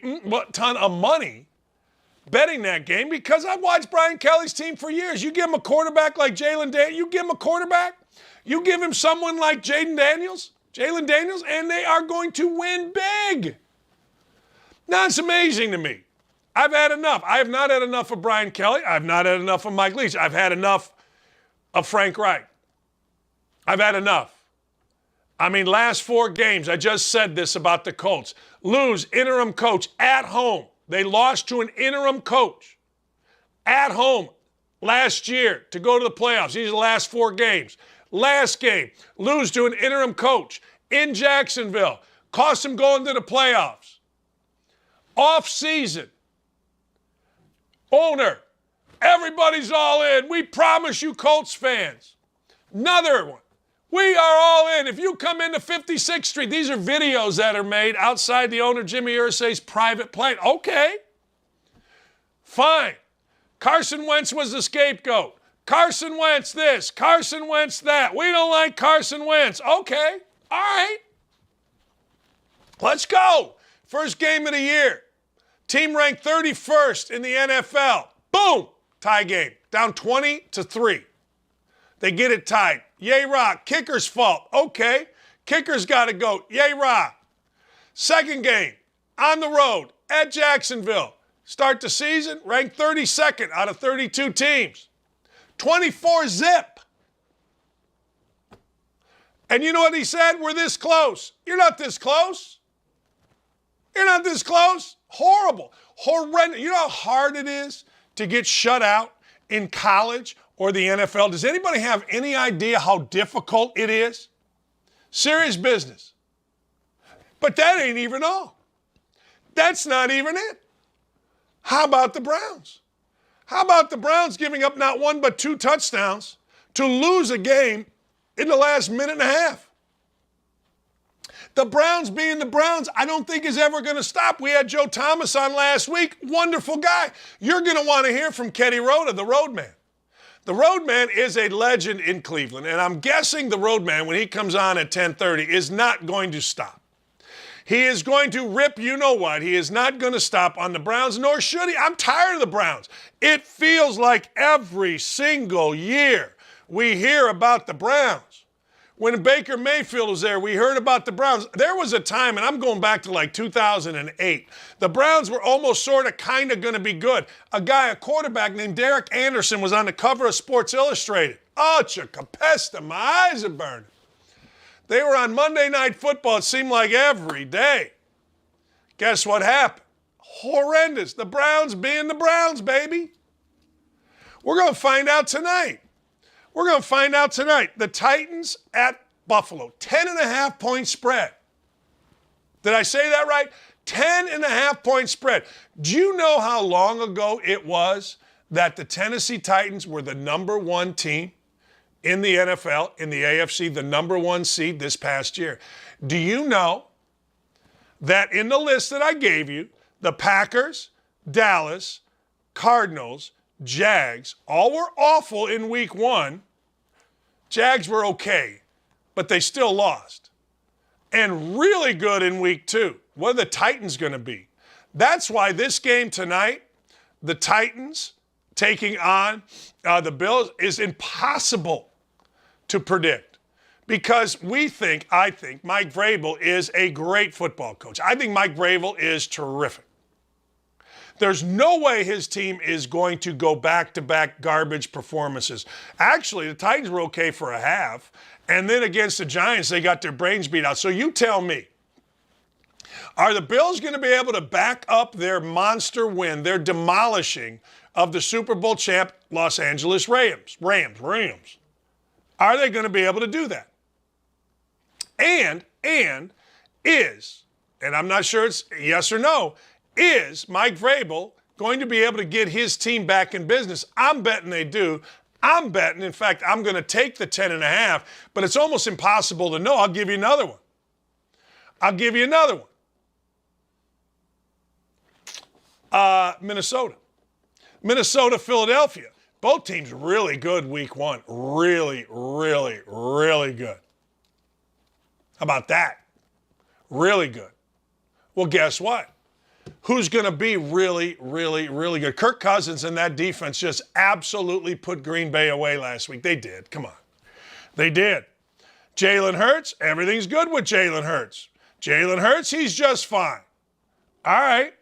ton of money betting that game because I've watched Brian Kelly's team for years. You give him a quarterback like Jalen Daniels, you give him a quarterback, you give him someone like Jalen Daniels, and they are going to win big. Now, it's amazing to me. I've had enough. I have not had enough of Brian Kelly. I've not had enough of Mike Leach. I've had enough of Frank Reich. I've had enough. I mean, last 4 games, I just said this about the Colts. Lose interim coach at home. They lost to an interim coach at home last year to go to the playoffs. These are the last 4 games. Last game, lose to an interim coach in Jacksonville. Cost them going to the playoffs. Off season. Owner. Everybody's all in. We promise you, Colts fans. Another one. We are all in. If you come into 56th Street, these are videos that are made outside the owner, Jimmy Irsay's private plane. Okay. Fine. Carson Wentz was the scapegoat. Carson Wentz this. Carson Wentz that. We don't like Carson Wentz. Okay. All right. Let's go. First game of the year. Team ranked 31st in the NFL. Boom. Tie game. Down 20-3. They get it tied. Yay, rah. Kicker's fault. Okay. Kicker's got to go. Yay, rah. Second game. On the road at Jacksonville. Start the season. Ranked 32nd out of 32 teams. 24-zip. And you know what he said? We're this close. You're not this close. You're not this close. Horrible. Horrendous. You know how hard it is to get shut out in college or the NFL? Does anybody have any idea how difficult it is? Serious business. But that ain't even all. That's not even it. How about the Browns? How about the Browns giving up not 1 but 2 touchdowns to lose a game in the last minute and a half? The Browns being the Browns, I don't think is ever going to stop. We had Joe Thomas on last week. Wonderful guy. You're going to want to hear from Kenny Rhoda, the Roadman. The Roadman is a legend in Cleveland, and I'm guessing the Roadman, when he comes on at 10:30, is not going to stop. He is going to rip you-know-what. He is not going to stop on the Browns, nor should he. I'm tired of the Browns. It feels like every single year we hear about the Browns. When Baker Mayfield was there, we heard about the Browns. There was a time, and I'm going back to like 2008, the Browns were almost sort of kind of going to be good. A quarterback named Derek Anderson was on the cover of Sports Illustrated. Oh, Chicapesta, my eyes are burning. They were on Monday Night Football, it seemed like every day. Guess what happened? Horrendous. The Browns being the Browns, baby. We're going to find out tonight. We're going to find out tonight. The Titans at Buffalo, 10.5-point spread. Did I say that right? 10.5-point spread. Do you know how long ago it was that the Tennessee Titans were the number 1 team in the NFL, in the AFC, the number 1 seed this past year? Do you know that in the list that I gave you, the Packers, Dallas, Cardinals, Jags, all were awful in week 1. Jags were okay, but they still lost. And really good in week 2. What are the Titans going to be? That's why this game tonight, the Titans taking on the Bills, is impossible to predict. Because I think Mike Vrabel is a great football coach. I think Mike Vrabel is terrific. There's no way his team is going to go back-to-back garbage performances. Actually, the Titans were okay for a half, and then against the Giants, they got their brains beat out. So you tell me, are the Bills going to be able to back up their monster win, their demolishing of the Super Bowl champ Los Angeles Rams? Are they going to be able to do that? And I'm not sure it's yes or no, is Mike Vrabel going to be able to get his team back in business? I'm betting they do. I'm betting, in fact, I'm going to take the 10.5, but it's almost impossible to know. I'll give you another one. Minnesota, Philadelphia. Both teams really good week 1. Really, really, really good. How about that? Really good. Well, guess what? Who's going to be really, really, really good? Kirk Cousins and that defense just absolutely put Green Bay away last week. They did. Come on. They did. Jalen Hurts, everything's good with Jalen Hurts. Jalen Hurts, he's just fine. All right.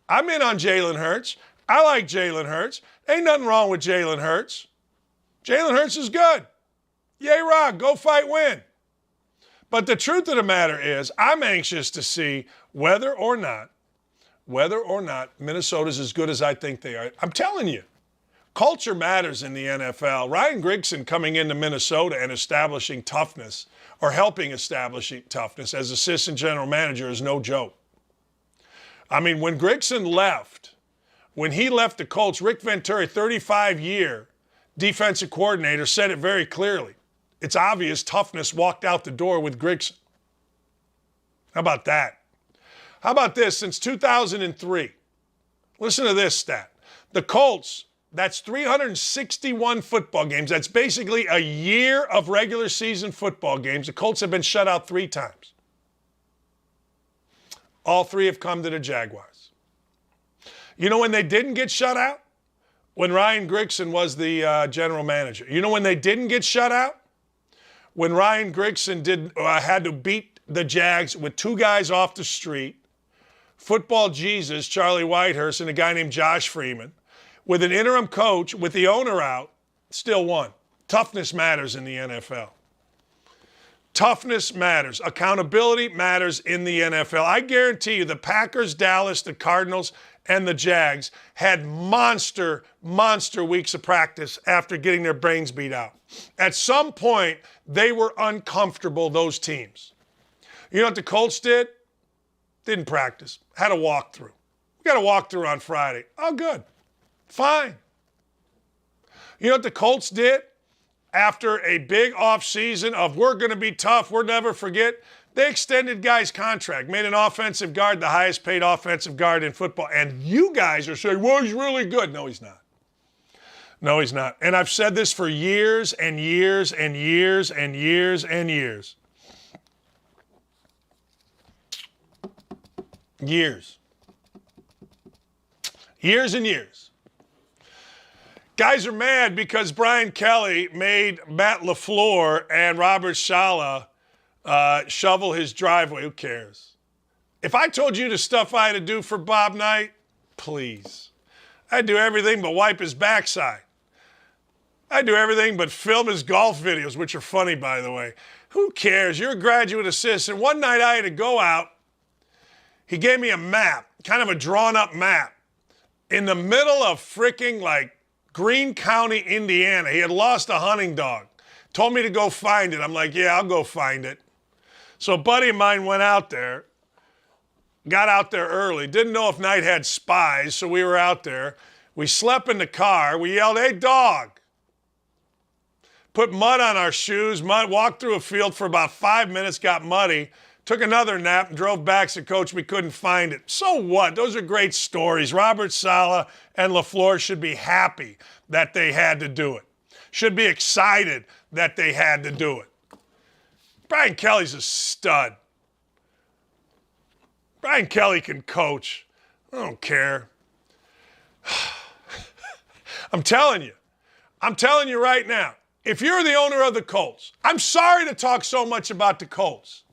I'm in on Jalen Hurts. I like Jalen Hurts. Ain't nothing wrong with Jalen Hurts. Jalen Hurts is good. Yay, rock. Go fight, win. But the truth of the matter is, I'm anxious to see whether or not Minnesota's as good as I think they are. I'm telling you, culture matters in the NFL. Ryan Grigson coming into Minnesota and establishing toughness, or helping establishing toughness as assistant general manager, is no joke. I mean, when Grigson left, when he left the Colts, Rick Venturi, 35-year defensive coordinator, said it very clearly. It's obvious toughness walked out the door with Grigson. How about that? How about this? Since 2003, listen to this stat. The Colts, that's 361 football games. That's basically a year of regular season football games. The Colts have been shut out 3 times. All 3 have come to the Jaguars. You know when they didn't get shut out? When Ryan Grigson was the general manager. You know when they didn't get shut out? When Ryan Grigson had to beat the Jags with 2 guys off the street, football Jesus, Charlie Whitehurst, and a guy named Josh Freeman, with an interim coach, with the owner out, still won. Toughness matters in the NFL. Toughness matters. Accountability matters in the NFL. I guarantee you the Packers, Dallas, the Cardinals, and the Jags had monster weeks of practice after getting their brains beat out. At some point, they were uncomfortable, those teams. You know what the Colts did? Didn't practice. Had a walkthrough. We got a walkthrough on Friday. Oh, good. Fine. You know what the Colts did? After a big offseason of we're going to be tough, we'll never forget, they extended guys' contract, made an offensive guard the highest paid offensive guard in football. And you guys are saying, well, he's really good. No, he's not. No, he's not. And I've said this for years and years and years and years and years. Years. Years and years. Guys are mad because Brian Kelly made Matt LaFleur and Robert Saleh shovel his driveway. Who cares? If I told you the stuff I had to do for Bob Knight, please. I'd do everything but wipe his backside. I'd do everything but film his golf videos, which are funny, by the way. Who cares? You're a graduate assistant. One night I had to go out. He gave me a map, kind of a drawn-up map, in the middle of freaking, like, Greene County, Indiana. He had lost a hunting dog. Told me to go find it. I'm like, yeah, I'll go find it. So a buddy of mine went out there, got out there early, didn't know if Knight had spies, so we were out there. We slept in the car. We yelled, hey, dog. Put mud on our shoes, walked through a field for about 5 minutes, got muddy, took another nap, and drove back. Said, Coach, we couldn't find it. So what? Those are great stories. Robert Saleh and LaFleur should be happy that they had to do it. Should be excited that they had to do it. Brian Kelly's a stud. Brian Kelly can coach. I don't care. I'm telling you right now, if you're the owner of the Colts, I'm sorry to talk so much about the Colts,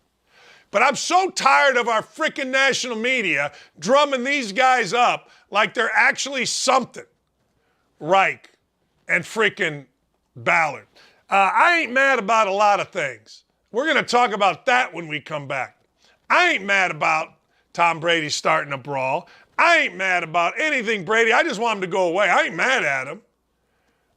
but I'm so tired of our freaking national media drumming these guys up like they're actually something. Reich and freaking Ballard. I ain't mad about a lot of things. We're going to talk about that when we come back. I ain't mad about Tom Brady starting a brawl. I ain't mad about anything Brady. I just want him to go away. I ain't mad at him.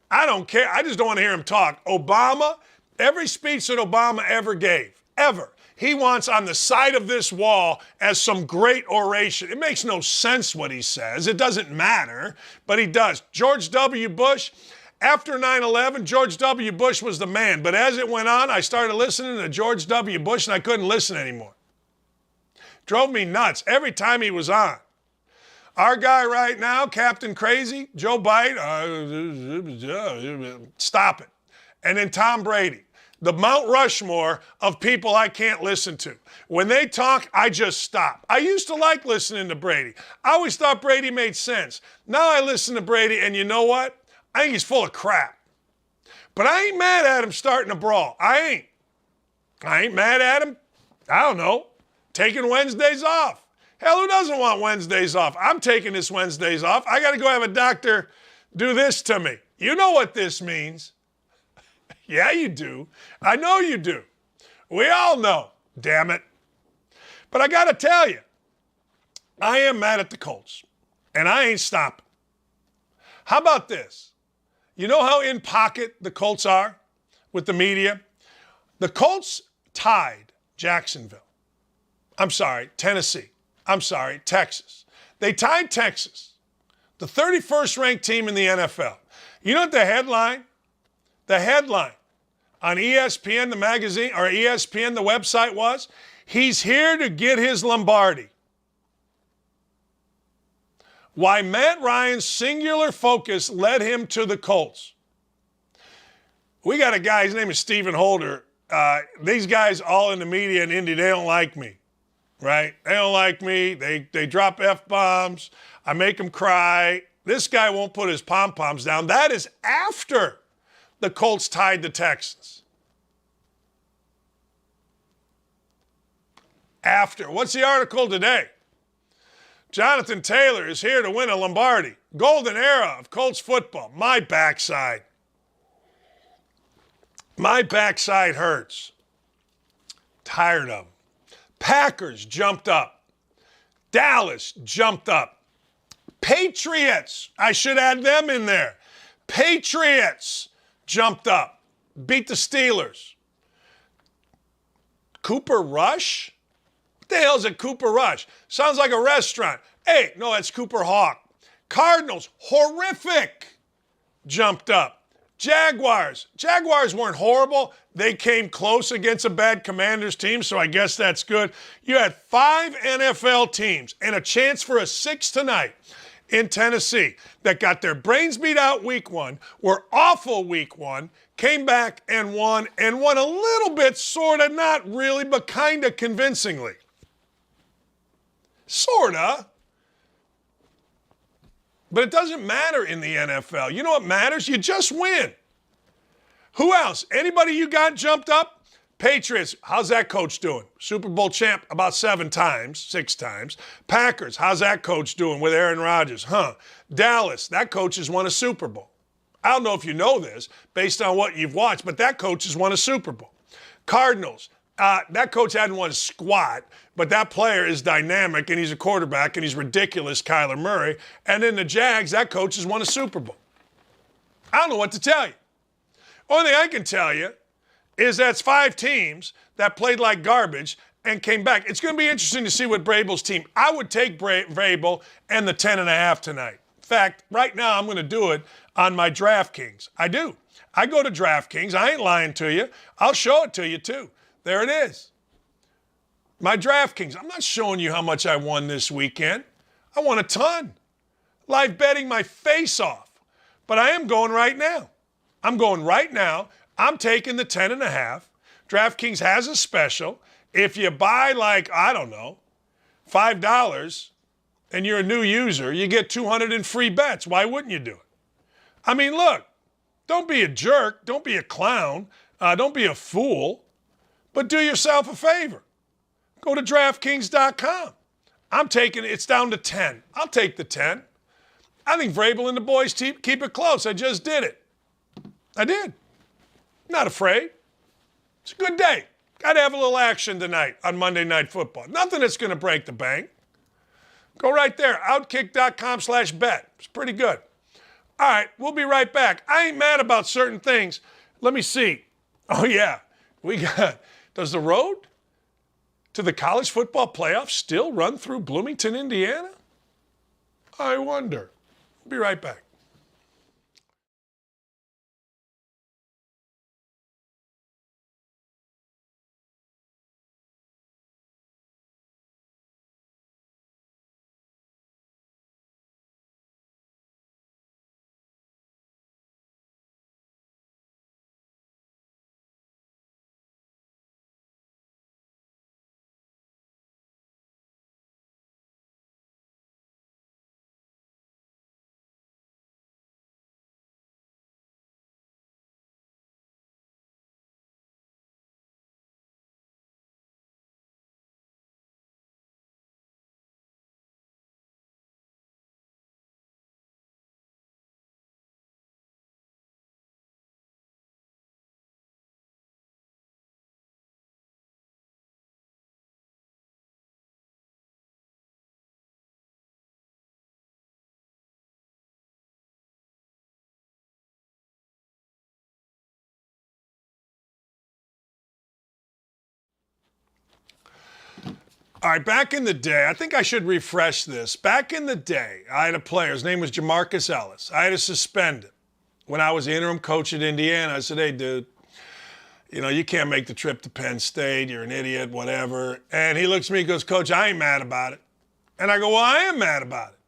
I don't care. I just don't want to hear him talk. Obama, every speech that Obama ever gave, ever, he wants on the side of this wall as some great oration. It makes no sense what he says. It doesn't matter, but he does. George W. Bush, after 9/11, George W. Bush was the man. But as it went on, I started listening to George W. Bush, and I couldn't listen anymore. Drove me nuts every time he was on. Our guy right now, Captain Crazy, Joe Biden, stop it. And then Tom Brady. the Mount Rushmore of people I can't listen to. When they talk, I just stop. I used to like listening to Brady. I always thought Brady made sense. Now I listen to Brady, and you know what? I think he's full of crap. But I ain't mad at him starting a brawl. I ain't mad at him. I don't know. Taking Wednesdays off. Hell, who doesn't want Wednesdays off? I'm taking this Wednesdays off. I got to go have a doctor do this to me. You know what this means. Yeah, you do. I know you do. We all know. Damn it. But I got to tell you, I am mad at the Colts, and I ain't stopping. How about this? You know how in pocket the Colts are with the media? The Colts tied Tennessee. Texas. They tied Texas, the 31st ranked team in the NFL. You know what the headline? The headline on ESPN, the magazine, or ESPN, the website was, he's here to get his Lombardi. Why Matt Ryan's singular focus led him to the Colts. We got a guy, his name is Stephen Holder. These guys all in the media in Indy, they don't like me, right? They don't like me. They drop F-bombs. I make them cry. This guy won't put his pom-poms down. That is after the Colts tied the Texans. After. What's the article today? Jonathan Taylor is here to win a Lombardi. Golden era of Colts football. My backside. My backside hurts. Tired of them. Packers jumped up. Dallas jumped up. Patriots, I should add them in there. Patriots jumped up. Beat the Steelers. Cooper Rush? What the hell is a Cooper Rush? Sounds like a restaurant. Hey, no, that's Cooper Hawk. Cardinals, horrific, jumped up. Jaguars weren't horrible. They came close against a bad Commanders team, so I guess that's good. You had 5 NFL teams and a chance for a 6th tonight in Tennessee that got their brains beat out week 1, were awful week 1, came back and won a little bit, sort of, not really, but kind of convincingly. Sort of. But it doesn't matter in the NFL. You know what matters? You just win. Who else? Anybody you got jumped up? Patriots, how's that coach doing? Super Bowl champ about 6 times. Packers, how's that coach doing with Aaron Rodgers? Dallas, that coach has won a Super Bowl. I don't know if you know this based on what you've watched, but that coach has won a Super Bowl. Cardinals, that coach hadn't won squat, but that player is dynamic, and he's a quarterback, and he's ridiculous, Kyler Murray. And in the Jags, that coach has won a Super Bowl. I don't know what to tell you. Only thing I can tell you is that's 5 teams that played like garbage and came back. It's going to be interesting to see what Vrabel's team. I would take Vrabel and the 10.5 tonight. In fact, right now I'm going to do it on my DraftKings. I do. I go to DraftKings. I ain't lying to you. I'll show it to you too. There it is. My DraftKings. I'm not showing you how much I won this weekend. I won a ton. Live betting my face off. But I am going right now. I'm going right now. I'm taking the 10.5. DraftKings has a special. If you buy $5 and you're a new user, you get 200 in free bets. Why wouldn't you do it? I mean, look, don't be a jerk. Don't be a clown. Don't be a fool. But do yourself a favor. Go to DraftKings.com. I'm taking it. It's down to 10. I'll take the 10. I think Vrabel and the boys keep it close. I just did it. I did. Not afraid. It's a good day. Got to have a little action tonight on Monday Night Football. Nothing that's going to break the bank. Go right there, outkick.com/bet. It's pretty good. All right, we'll be right back. I ain't mad about certain things. Let me see. Oh, yeah. Does the road to the college football playoffs still run through Bloomington, Indiana? I wonder. We'll be right back. All right, back in the day, I think I should refresh this. Back in the day, I had a player. His name was Jamarcus Ellis. I had to suspend him. When I was the interim coach at Indiana, I said, hey, dude, you can't make the trip to Penn State. You're an idiot, whatever. And he looks at me and goes, Coach, I ain't mad about it. And I go, well, I am mad about it.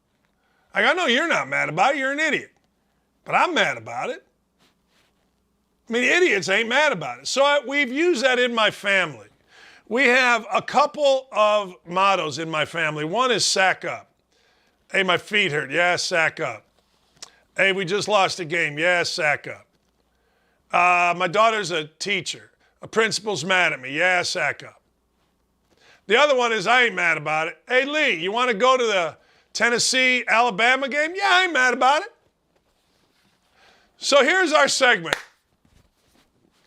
I go, no, you're not mad about it. You're an idiot. But I'm mad about it. I mean, idiots ain't mad about it. So we've used that in my family. We have a couple of mottos in my family. One is sack up. Hey, my feet hurt. Yeah, sack up. Hey, we just lost a game. Yeah, sack up. My daughter's a teacher. A principal's mad at me. Yeah, sack up. The other one is I ain't mad about it. Hey, Lee, you want to go to the Tennessee-Alabama game? Yeah, I ain't mad about it. So here's our segment.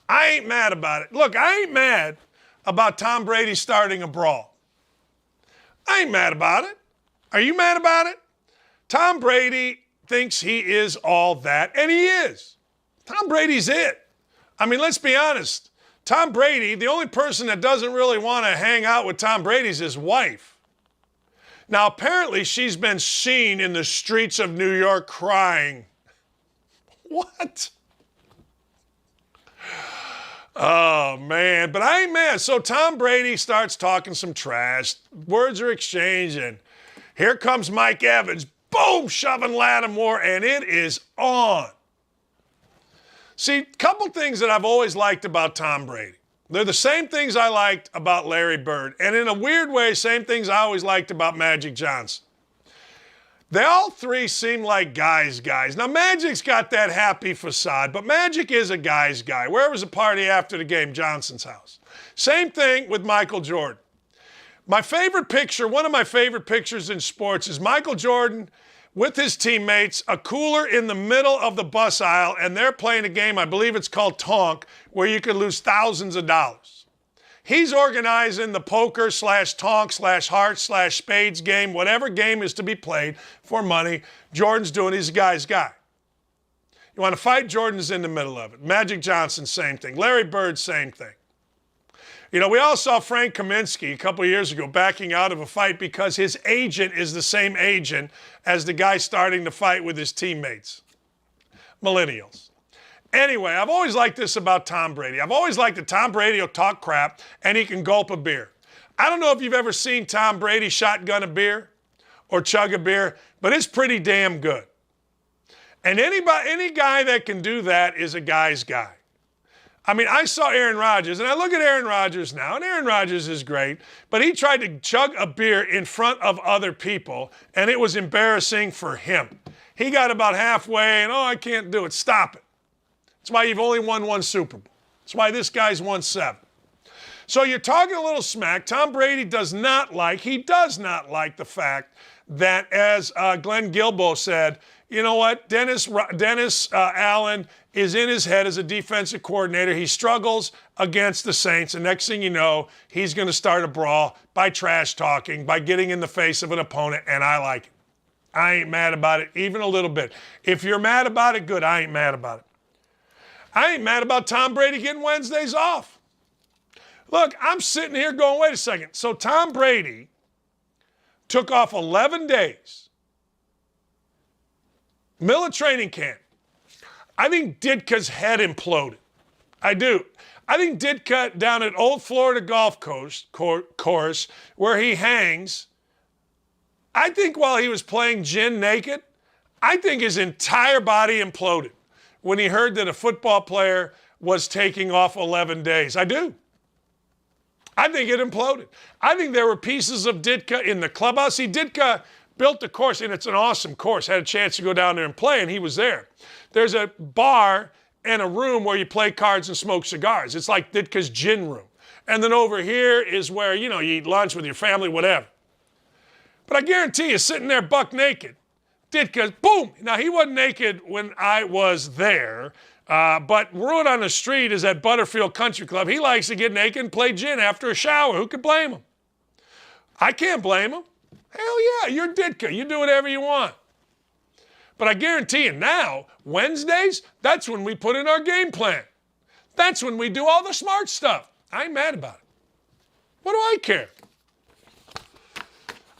I ain't mad about it. Look, I ain't mad about Tom Brady starting a brawl. I ain't mad about it. Are you mad about it? Tom Brady thinks he is all that, and he is. Tom Brady's it. I mean, let's be honest. Tom Brady, the only person that doesn't really want to hang out with Tom Brady is his wife. Now, apparently, she's been seen in the streets of New York crying. What? Oh, man, but I ain't mad. So Tom Brady starts talking some trash. Words are exchanging. Here comes Mike Evans. Boom, shoving Lattimore, and it is on. See, a couple things that I've always liked about Tom Brady. They're the same things I liked about Larry Bird. And in a weird way, same things I always liked about Magic Johnson. They all three seem like guys. Now, Magic's got that happy facade, but Magic is a guy's guy. Where was the party after the game? Johnson's house. Same thing with Michael Jordan. My favorite picture, one of my favorite pictures in sports is Michael Jordan with his teammates, a cooler in the middle of the bus aisle, and they're playing a game, I believe it's called Tonk, where you could lose thousands of dollars. He's organizing the poker /Tonk/Heart/Spades game, whatever game is to be played for money. Jordan's doing, he's a guy's guy. You want to fight? Jordan's in the middle of it. Magic Johnson, same thing. Larry Bird, same thing. We all saw Frank Kaminsky a couple of years ago backing out of a fight because his agent is the same agent as the guy starting the fight with his teammates. Millennials. Anyway, I've always liked this about Tom Brady. I've always liked that Tom Brady will talk crap and he can gulp a beer. I don't know if you've ever seen Tom Brady shotgun a beer or chug a beer, but it's pretty damn good. And any guy that can do that is a guy's guy. I mean, I saw Aaron Rodgers, and I look at Aaron Rodgers now, and Aaron Rodgers is great, but he tried to chug a beer in front of other people, and it was embarrassing for him. He got about halfway, and, I can't do it. Stop it. That's why you've only won one Super Bowl. That's why this guy's won 7. So you're talking a little smack. Tom Brady does not like the fact that, as Glenn Gilbo said, you know what, Dennis Allen is in his head as a defensive coordinator. He struggles against the Saints, and next thing you know, he's going to start a brawl by trash talking, by getting in the face of an opponent, and I like it. I ain't mad about it even a little bit. If you're mad about it, good. I ain't mad about it. I ain't mad about Tom Brady getting Wednesdays off. Look, I'm sitting here going, wait a second. So Tom Brady took off 11 days. Middle of training camp. I think Ditka's head imploded. I do. I think Ditka down at Old Florida Golf Course where he hangs, I think while he was playing gin naked, I think his entire body imploded when he heard that a football player was taking off 11 days. I do. I think it imploded. I think there were pieces of Ditka in the clubhouse. See, Ditka built the course, and it's an awesome course. Had a chance to go down there and play, and he was there. There's a bar and a room where you play cards and smoke cigars. It's like Ditka's gin room. And then over here is where, you eat lunch with your family, whatever. But I guarantee you, sitting there buck naked, Ditka's, boom. Now, he wasn't naked when I was there, but Ruin on the Street is at Butterfield Country Club. He likes to get naked and play gin after a shower. Who could blame him? I can't blame him. Hell yeah, you're Ditka. You do whatever you want. But I guarantee you now, Wednesdays, that's when we put in our game plan. That's when we do all the smart stuff. I ain't mad about it. What do I care?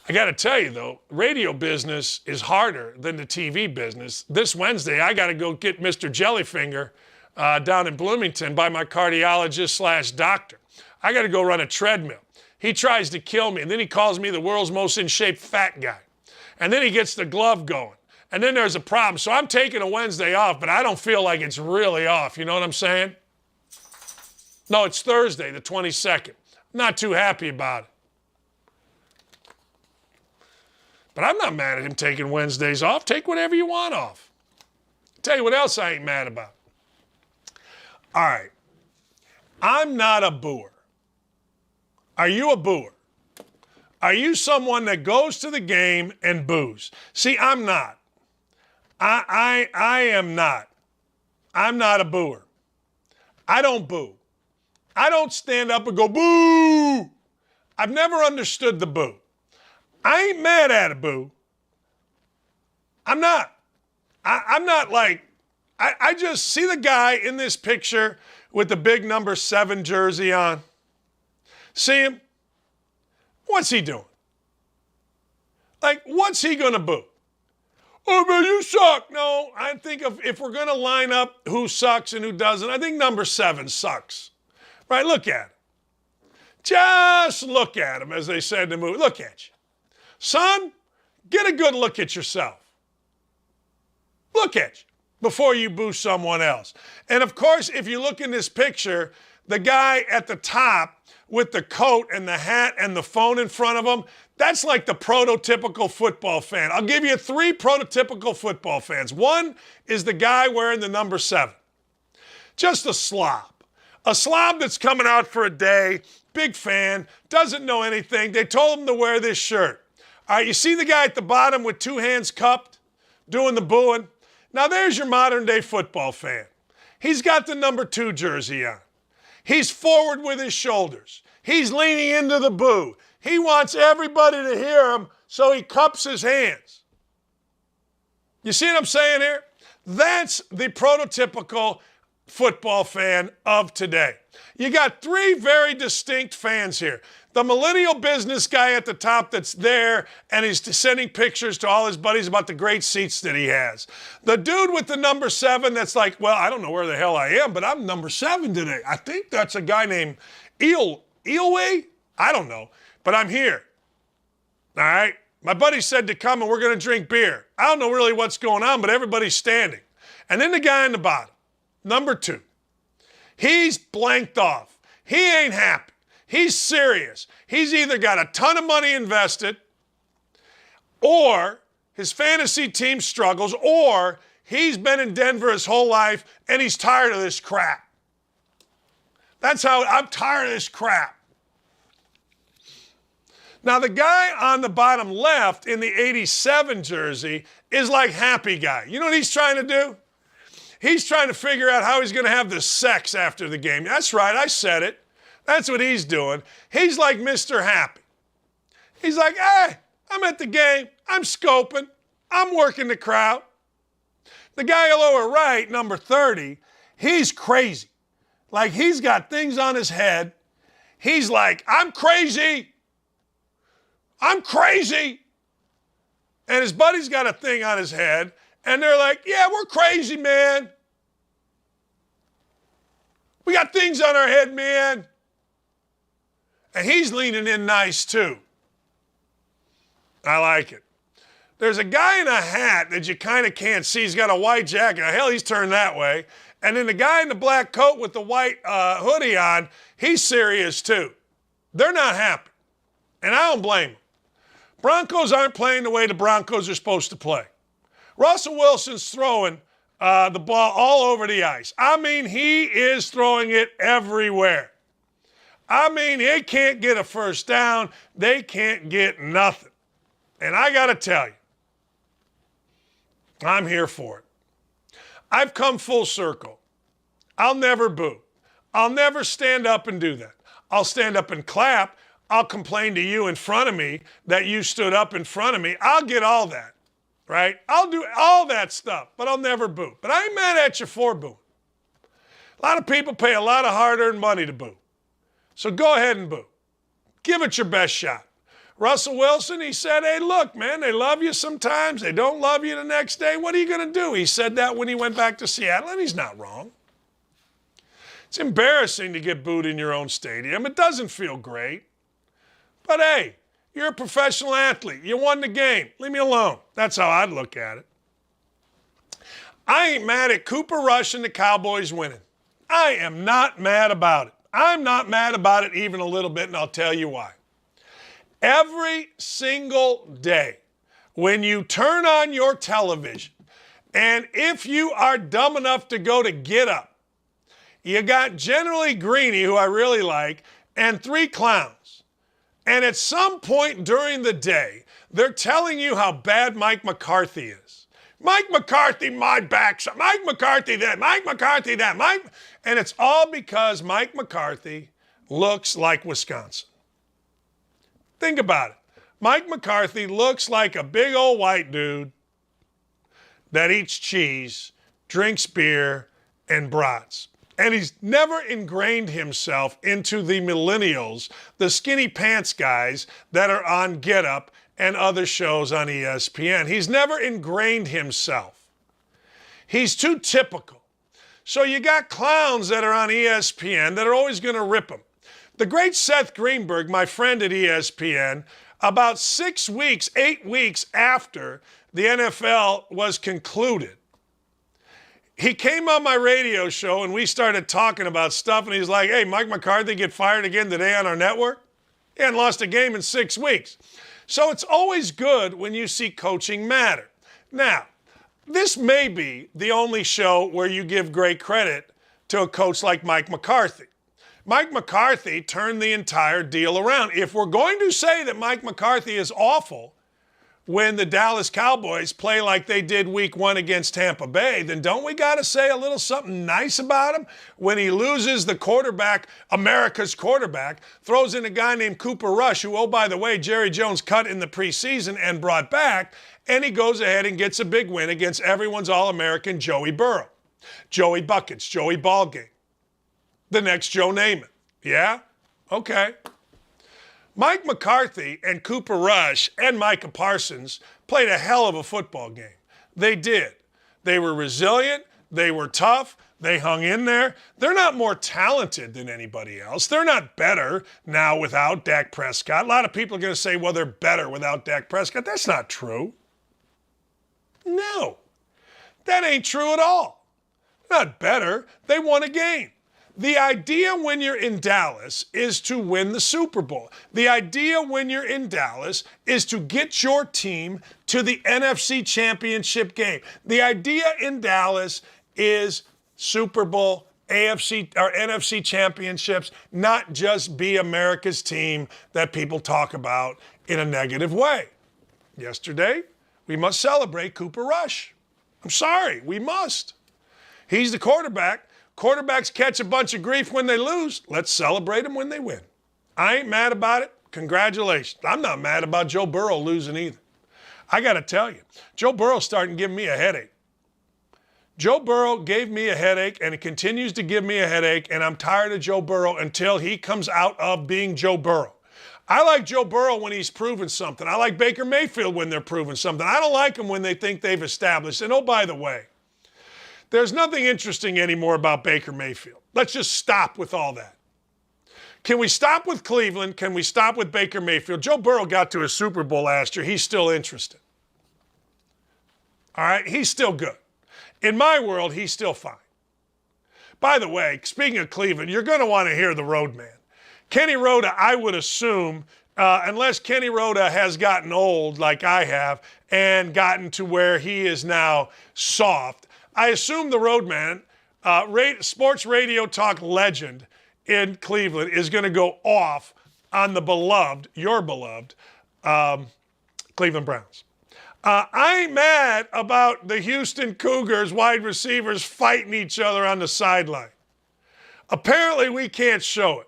I got to tell you, though, radio business is harder than the TV business. This Wednesday, I got to go get Mr. Jellyfinger down in Bloomington by my cardiologist/doctor. I got to go run a treadmill. He tries to kill me, and then he calls me the world's most in-shape fat guy. And then he gets the glove going. And then there's a problem. So I'm taking a Wednesday off, but I don't feel like it's really off. You know what I'm saying? No, it's Thursday, the 22nd. Not too happy about it. But I'm not mad at him taking Wednesdays off. Take whatever you want off. Tell you what else I ain't mad about. All right. I'm not a booer. Are you a booer? Are you someone that goes to the game and boos? See, I'm not. I am not. I'm not a booer. I don't boo. I don't stand up and go, boo. I've never understood the boo. I ain't mad at a boo. I'm not. I'm not like, I just see the guy in this picture with the big number 7 jersey on. See him? What's he doing? Like, what's he going to boo? Oh, man, you suck. No, I think if we're going to line up who sucks and who doesn't, I think number 7 sucks. Right? Look at him. Just look at him, as they said in the movie. Look at you. Son, get a good look at yourself. Look at you before you boo someone else. And, of course, if you look in this picture, the guy at the top with the coat and the hat and the phone in front of him, that's like the prototypical football fan. I'll give you 3 prototypical football fans. One is the guy wearing the number 7. Just a slob. A slob that's coming out for a day, big fan, doesn't know anything. They told him to wear this shirt. All right, you see the guy at the bottom with 2 hands cupped, doing the booing? Now there's your modern day football fan. He's got the number 2 jersey on. He's forward with his shoulders. He's leaning into the boo. He wants everybody to hear him, so he cups his hands. You see what I'm saying here? That's the prototypical football fan of today. You got 3 very distinct fans here. The millennial business guy at the top that's there and he's sending pictures to all his buddies about the great seats that he has. The dude with the number 7 that's like, well, I don't know where the hell I am, but I'm number 7 today. I think that's a guy named Eelway? I don't know, but I'm here. All right? My buddy said to come and we're going to drink beer. I don't know really what's going on, but everybody's standing. And then the guy in the bottom, number 2. He's blanked off. He ain't happy. He's serious. He's either got a ton of money invested, or his fantasy team struggles, or he's been in Denver his whole life and he's tired of this crap. That's how I'm tired of this crap. Now, the guy on the bottom left in the 87 jersey is like happy guy. You know what he's trying to do? He's trying to figure out how he's going to have the sex after the game. That's right, I said it. That's what he's doing. He's like Mr. Happy. He's like, hey, I'm at the game. I'm scoping. I'm working the crowd. The guy lower right, number 30, he's crazy. Like he's got things on his head. He's like, I'm crazy. I'm crazy. And his buddy's got a thing on his head. And they're like, yeah, we're crazy, man. We got things on our head, man. And he's leaning in nice, too. I like it. There's a guy in a hat that you kind of can't see. He's got a white jacket. Hell, he's turned that way. And then the guy in the black coat with the white hoodie on, he's serious, too. They're not happy. And I don't blame them. Broncos aren't playing the way the Broncos are supposed to play. Russell Wilson's throwing the ball all over the ice. I mean, he is throwing it everywhere. I mean, they can't get a first down. They can't get nothing. And I got to tell you, I'm here for it. I've come full circle. I'll never boo. I'll never stand up and do that. I'll stand up and clap. I'll complain to you in front of me that you stood up in front of me. I'll get all that, right? I'll do all that stuff, but I'll never boo. But I ain't mad at you for booing. A lot of people pay a lot of hard-earned money to boo. So go ahead and boo. Give it your best shot. Russell Wilson, he said, hey, look, man, they love you sometimes. They don't love you the next day. What are you going to do? He said that when he went back to Seattle, and he's not wrong. It's embarrassing to get booed in your own stadium. It doesn't feel great. But hey, you're a professional athlete. You won the game. Leave me alone. That's how I'd look at it. I ain't mad at Cooper Rush and the Cowboys winning. I am not mad about it. I'm not mad about it even a little bit, and I'll tell you why. Every single day when you turn on your television, and if you are dumb enough to go to Get Up, you got Generally Greeny, who I really like, and 3 clowns. And at some point during the day, they're telling you how bad Mike McCarthy is. Mike McCarthy, my backside. Mike McCarthy, that. Mike McCarthy, that. Mike. And it's all because Mike McCarthy looks like Wisconsin. Think about it. Mike McCarthy looks like a big old white dude that eats cheese, drinks beer, and brats. And he's never ingrained himself into the millennials, the skinny pants guys that are on Get Up and other shows on ESPN. He's never ingrained himself. He's too typical. So you got clowns that are on ESPN that are always going to rip him. The great Seth Greenberg, my friend at ESPN, about 8 weeks after the NFL was concluded, he came on my radio show and we started talking about stuff, and he's like, hey, Mike McCarthy get fired again today on our network? He hadn't lost a game in 6 weeks. So it's always good when you see coaching matter. Now, this may be the only show where you give great credit to a coach like Mike McCarthy. Mike McCarthy turned the entire deal around. If we're going to say that Mike McCarthy is awful when the Dallas Cowboys play like they did week 1 against Tampa Bay, then don't we got to say a little something nice about him when he loses the quarterback, America's quarterback, throws in a guy named Cooper Rush, who, oh, by the way, Jerry Jones cut in the preseason and brought back, and he goes ahead and gets a big win against everyone's All-American Joey Burrow, Joey Buckets, Joey Ballgame, the next Joe Namath. Yeah? Okay. Mike McCarthy and Cooper Rush and Micah Parsons played a hell of a football game. They did. They were resilient. They were tough. They hung in there. They're not more talented than anybody else. They're not better now without Dak Prescott. A lot of people are going to say, well, they're better without Dak Prescott. That's not true. No. That ain't true at all. Not better. They won a game. The idea when you're in Dallas is to win the Super Bowl. The idea when you're in Dallas is to get your team to the NFC Championship game. The idea in Dallas is Super Bowl, AFC or NFC championships, not just be America's team that people talk about in a negative way. Yesterday, we must celebrate Cooper Rush. I'm sorry, we must. He's the quarterback. Quarterbacks catch a bunch of grief when they lose. Let's celebrate them when they win. I ain't mad about it. Congratulations. I'm not mad about Joe Burrow losing either. I got to tell you, Joe Burrow's starting to give me a headache. Joe Burrow gave me a headache, and it continues to give me a headache, and I'm tired of Joe Burrow until he comes out of being Joe Burrow. I like Joe Burrow when he's proven something. I like Baker Mayfield when they're proving something. I don't like them when they think they've established. And oh, by the way, there's nothing interesting anymore about Baker Mayfield. Let's just stop with all that. Can we stop with Cleveland? Can we stop with Baker Mayfield? Joe Burrow got to a Super Bowl last year. He's still interested. All right? He's still good. In my world, he's still fine. By the way, speaking of Cleveland, you're going to want to hear the roadman. Kenny Rhoda, I would assume, unless Kenny Rhoda has gotten old like I have and gotten to where he is now soft, I assume the roadman, sports radio talk legend in Cleveland, is going to go off on the beloved, your beloved, Cleveland Browns. I ain't mad about the Houston Cougars wide receivers fighting each other on the sideline. Apparently we can't show it.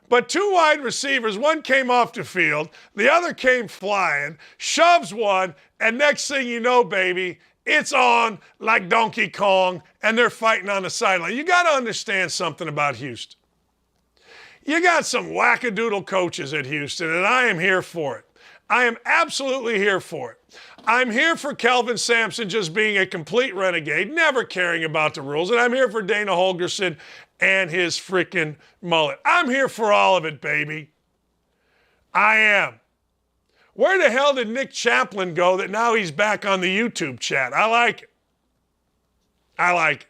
But 2 wide receivers, one came off the field, the other came flying, shoves one, and next thing you know, baby, it's on like Donkey Kong, and they're fighting on the sideline. You got to understand something about Houston. You got some wackadoodle coaches at Houston, and I am here for it. I am absolutely here for it. I'm here for Kelvin Sampson just being a complete renegade, never caring about the rules. And I'm here for Dana Holgerson and his freaking mullet. I'm here for all of it, baby. I am. Where the hell did Nick Chaplin go that now he's back on the YouTube chat? I like it. I like it.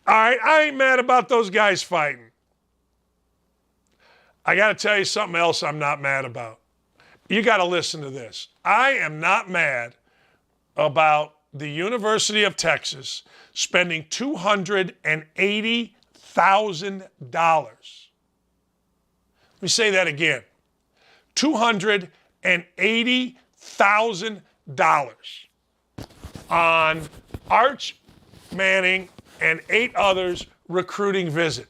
All right, I ain't mad about those guys fighting. I got to tell you something else I'm not mad about. You got to listen to this. I am not mad about the University of Texas spending $280,000. Let me say that again. $280,000 on Arch Manning and 8 others recruiting visit.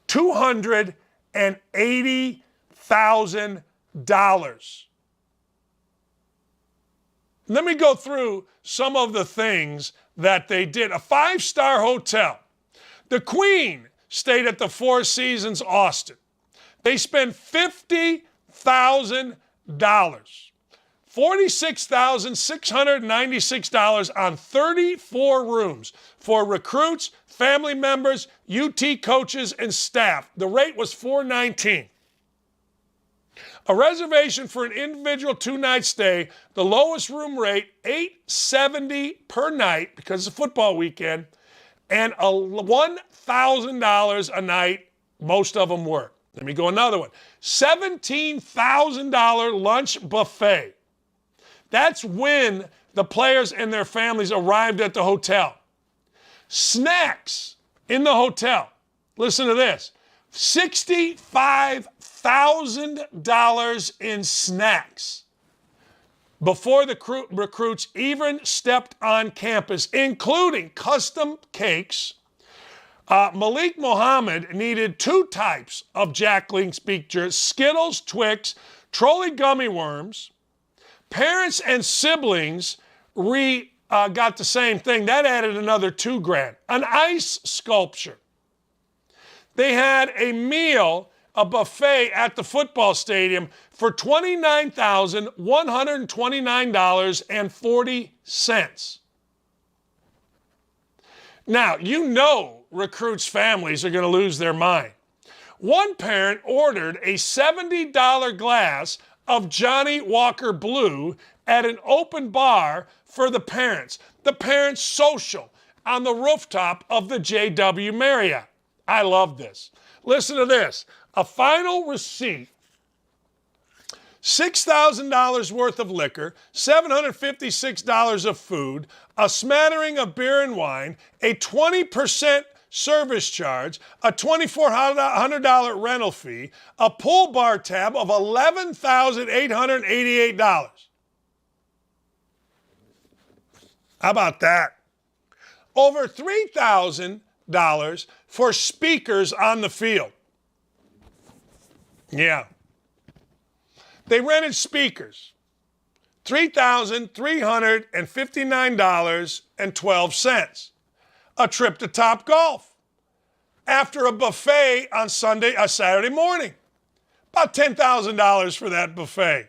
$280,000. Let me go through some of the things that they did. A 5-star hotel. The Queen stayed at the Four Seasons Austin. They spent $50,000. $46,696 on 34 rooms for recruits, family members, UT coaches, and staff. The rate was $419. A reservation for an individual 2-night stay, the lowest room rate, $870 per night because it's a football weekend, and a $1,000 a night, most of them were. Let me go another one. $17,000 lunch buffet. That's when the players and their families arrived at the hotel. Snacks in the hotel. Listen to this. $65,000 in snacks before the recruits even stepped on campus, including custom cakes. Malik Muhammad needed 2 types of Jack Link Speakers, Skittles, Twix, Trolley gummy worms. Parents and siblings got the same thing. That added another $2,000. An ice sculpture. They had a meal, a buffet at the football stadium for $29,129.40. Now, you know recruits' families are going to lose their mind. One parent ordered a $70 glass of Johnny Walker Blue at an open bar for the parents. The parents' social on the rooftop of the JW Marriott. I love this. Listen to this. A final receipt, $6,000 worth of liquor, $756 of food, a smattering of beer and wine, a 20% service charge, a $2,400 rental fee, a pool bar tab of $11,888. How about that? Over $3,000 for speakers on the field. Yeah. They rented speakers. $3,359.12. A trip to Top Golf after a buffet on Saturday morning. About $10,000 for that buffet.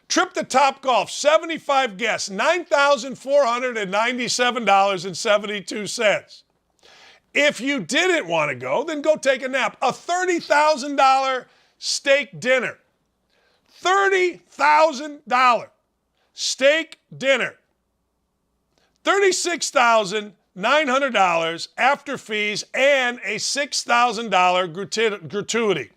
Trip to Top Golf, 75 guests, $9,497.72. If you didn't want to go, then go take a nap. A $30,000 steak dinner. $30,000 steak dinner. $36,900 after fees and a $6,000 gratuity.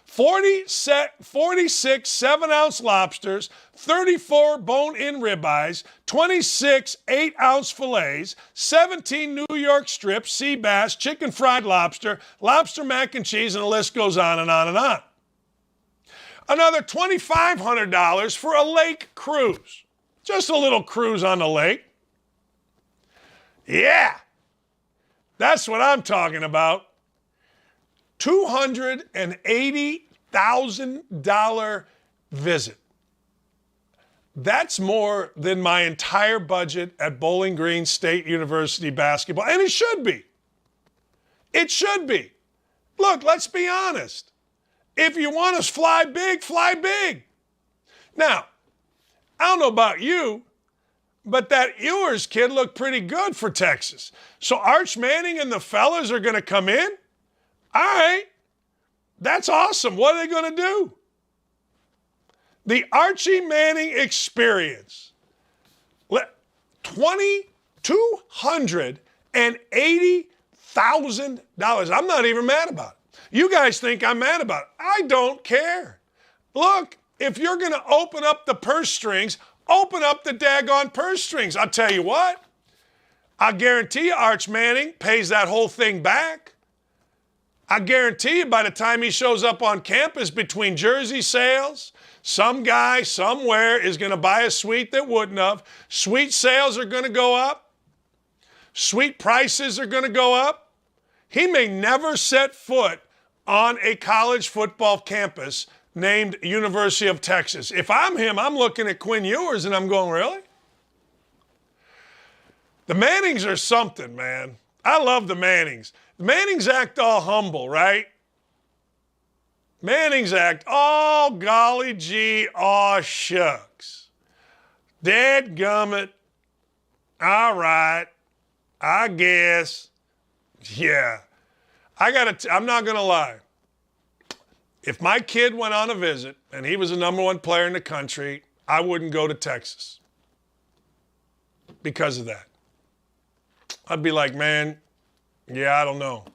46 7-ounce lobsters, 34 bone-in ribeyes, 26 8-ounce fillets, 17 New York strips, sea bass, chicken fried lobster, lobster mac and cheese, and the list goes on and on and on. Another $2,500 for a lake cruise. Just a little cruise on the lake. Yeah, that's what I'm talking about. $280,000 visit. That's more than my entire budget at Bowling Green State University basketball. And it should be. It should be. Look, let's be honest. If you want to fly big, fly big. Now, I don't know about you, but that Ewers kid looked pretty good for Texas. So Arch Manning and the fellas are going to come in? All right. That's awesome. What are they going to do? The Archie Manning experience. $280,000. I'm not even mad about it. You guys think I'm mad about it. I don't care. Look, if you're going to open up the purse strings, open up the daggone purse strings. I'll tell you what. I guarantee you Arch Manning pays that whole thing back. I guarantee you by the time he shows up on campus, between jersey sales, some guy somewhere is going to buy a suite that wouldn't have. Suite sales are going to go up. Suite prices are going to go up. He may never set foot on a college football campus named University of Texas. If I'm him, I'm looking at Quinn Ewers and I'm going, really? The Mannings are something, man. I love the Mannings. The Mannings act all humble, right? Mannings act, oh, golly gee, aw, shucks. Dadgummit. All right. I guess. Yeah. I'm not going to lie. If my kid went on a visit and he was the number one player in the country, I wouldn't go to Texas because of that. I'd be like, man, yeah, I don't know.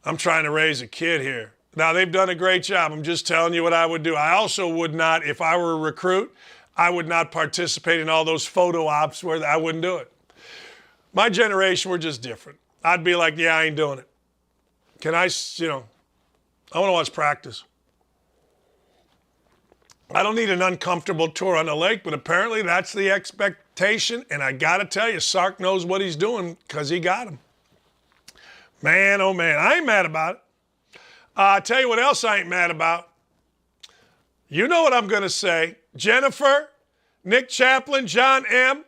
I'm trying to raise a kid here. Now, they've done a great job. I'm just telling you what I would do. I also would not, if I were a recruit, I would not participate in all those photo ops where I wouldn't do it. My generation, we're just different. I'd be like, yeah, I ain't doing it. Can I want to watch practice. I don't need an uncomfortable tour on the lake, but apparently that's the expectation. And I got to tell you, Sark knows what he's doing because he got him. Man, oh man, I ain't mad about it. I'll tell you what else I ain't mad about. You know what I'm going to say. Jennifer, Nick Chaplin, John M.,